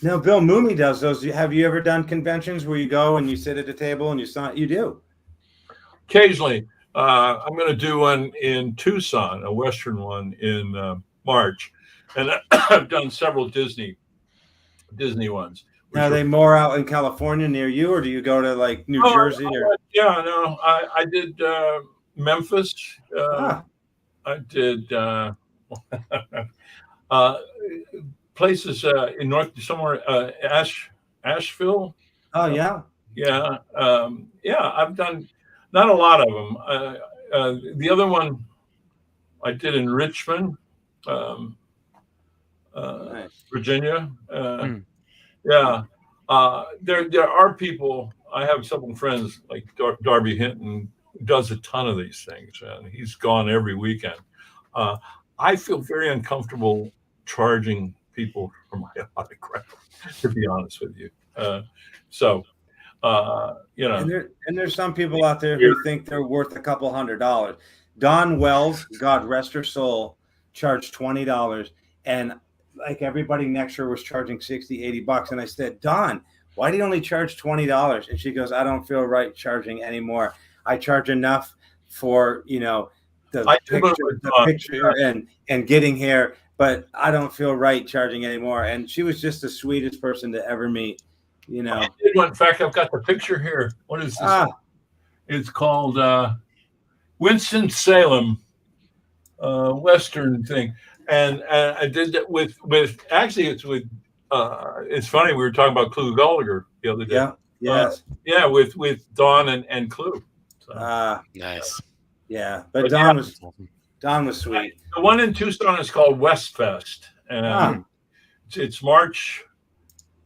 Now, Bill Mooney does those. Have you ever done conventions where you go and you sit at a table and you do? Occasionally. I'm going to do one in Tucson, a Western one in March. And I've done several Disney ones. Now, are they more out in California near you, or do you go to like New Jersey? I did Memphis. I did places in somewhere Asheville. Oh yeah. Yeah. I've done not a lot of them. The other one I did in Richmond. Nice. Virginia. There are people. I have some friends like Darby Hinton, who does a ton of these things, and he's gone every weekend. I feel very uncomfortable charging people for my autograph, to be honest with you. And there's some people out there who think they're worth a couple $100. Dawn Wells, God rest her soul, charged $20, and like everybody next to her was charging $60-$80. And I said, Dawn, why do you only charge $20? And she goes, I don't feel right charging anymore. I charge enough for the picture and getting here, but I don't feel right charging anymore. And she was just the sweetest person to ever meet. In fact, I've got the picture here. What is this? It's called Winston-Salem Western thing. And I did that with actually it's with it's funny, we were talking about Clu Gallagher the other day. With Dawn and Clu. Nice. Yeah, but Dawn was sweet. The one in Tucson is called Westfest, and it's March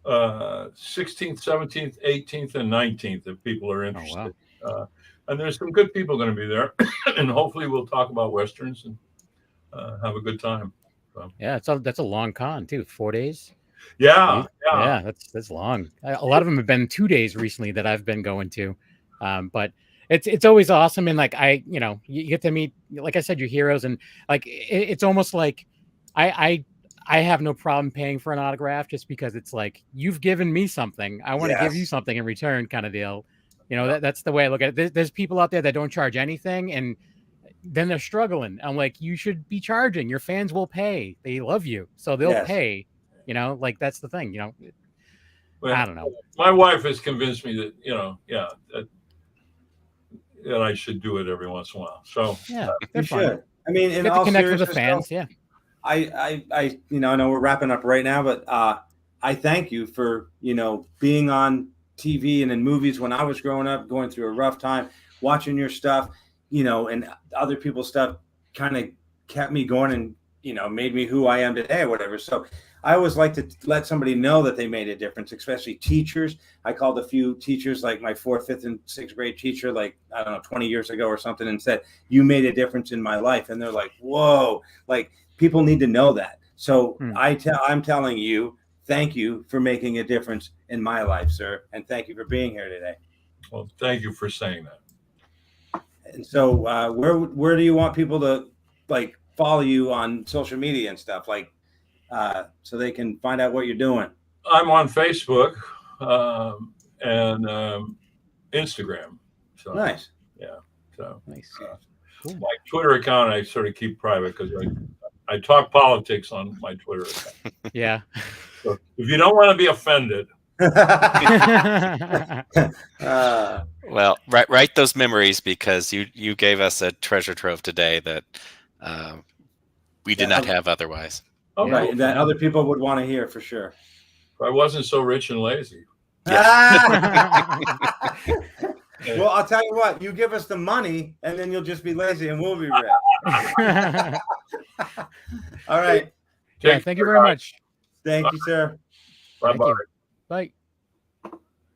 16th, 17th, 18th, and 19th if people are interested. Oh, wow. And there's some good people going to be there, and hopefully we'll talk about Westerns and have a good time. So. Yeah, that's a long con too. 4 days. Yeah. That's long. A lot of them have been 2 days recently that I've been going to, but it's always awesome. And like you get to meet, like I said, your heroes, and like it's almost like I have no problem paying for an autograph just because it's like you've given me something. I want to give you something in return, kind of deal. You know, that's the way I look at it. There's people out there that don't charge anything, and then they're struggling. I'm like, you should be charging. Your fans will pay. They love you, so they'll pay. You know, like that's the thing. You know, Well, I don't know. My wife has convinced me that that I should do it every once in a while. So yeah, you should. I mean, in get all to connect with the seriousness, fans. Yeah. I you know, I know we're wrapping up right now, but I thank you for, you know, being on TV and in movies when I was growing up, going through a rough time, watching your stuff, you know, and other people's stuff kind of kept me going and, you know, made me who I am today or whatever. So I always like to let somebody know that they made a difference, especially teachers. I called a few teachers, like my 4th, 5th, and 6th grade teacher, like, I don't know, 20 years ago or something, and said, you made a difference in my life. And they're like, whoa, like people need to know that. So I'm telling you, thank you for making a difference in my life, sir. And thank you for being here today. Well, thank you for saying that. And so where do you want people to like follow you on social media and stuff, like so they can find out what you're doing? I'm on Facebook and Instagram. So, nice. Yeah. So Nice. my Twitter account I sort of keep private because I talk politics on my Twitter account. Yeah. So if you don't want to be offended. Well, write those memories, because you gave us a treasure trove today that we did not have otherwise. Okay. Right, that other people would want to hear for sure. If I wasn't so rich and lazy. Well, I'll tell you what, you give us the money and then you'll just be lazy and we'll be rich. All right. Yeah, thank you very much. Thank you, sir. Bye-bye. Bye.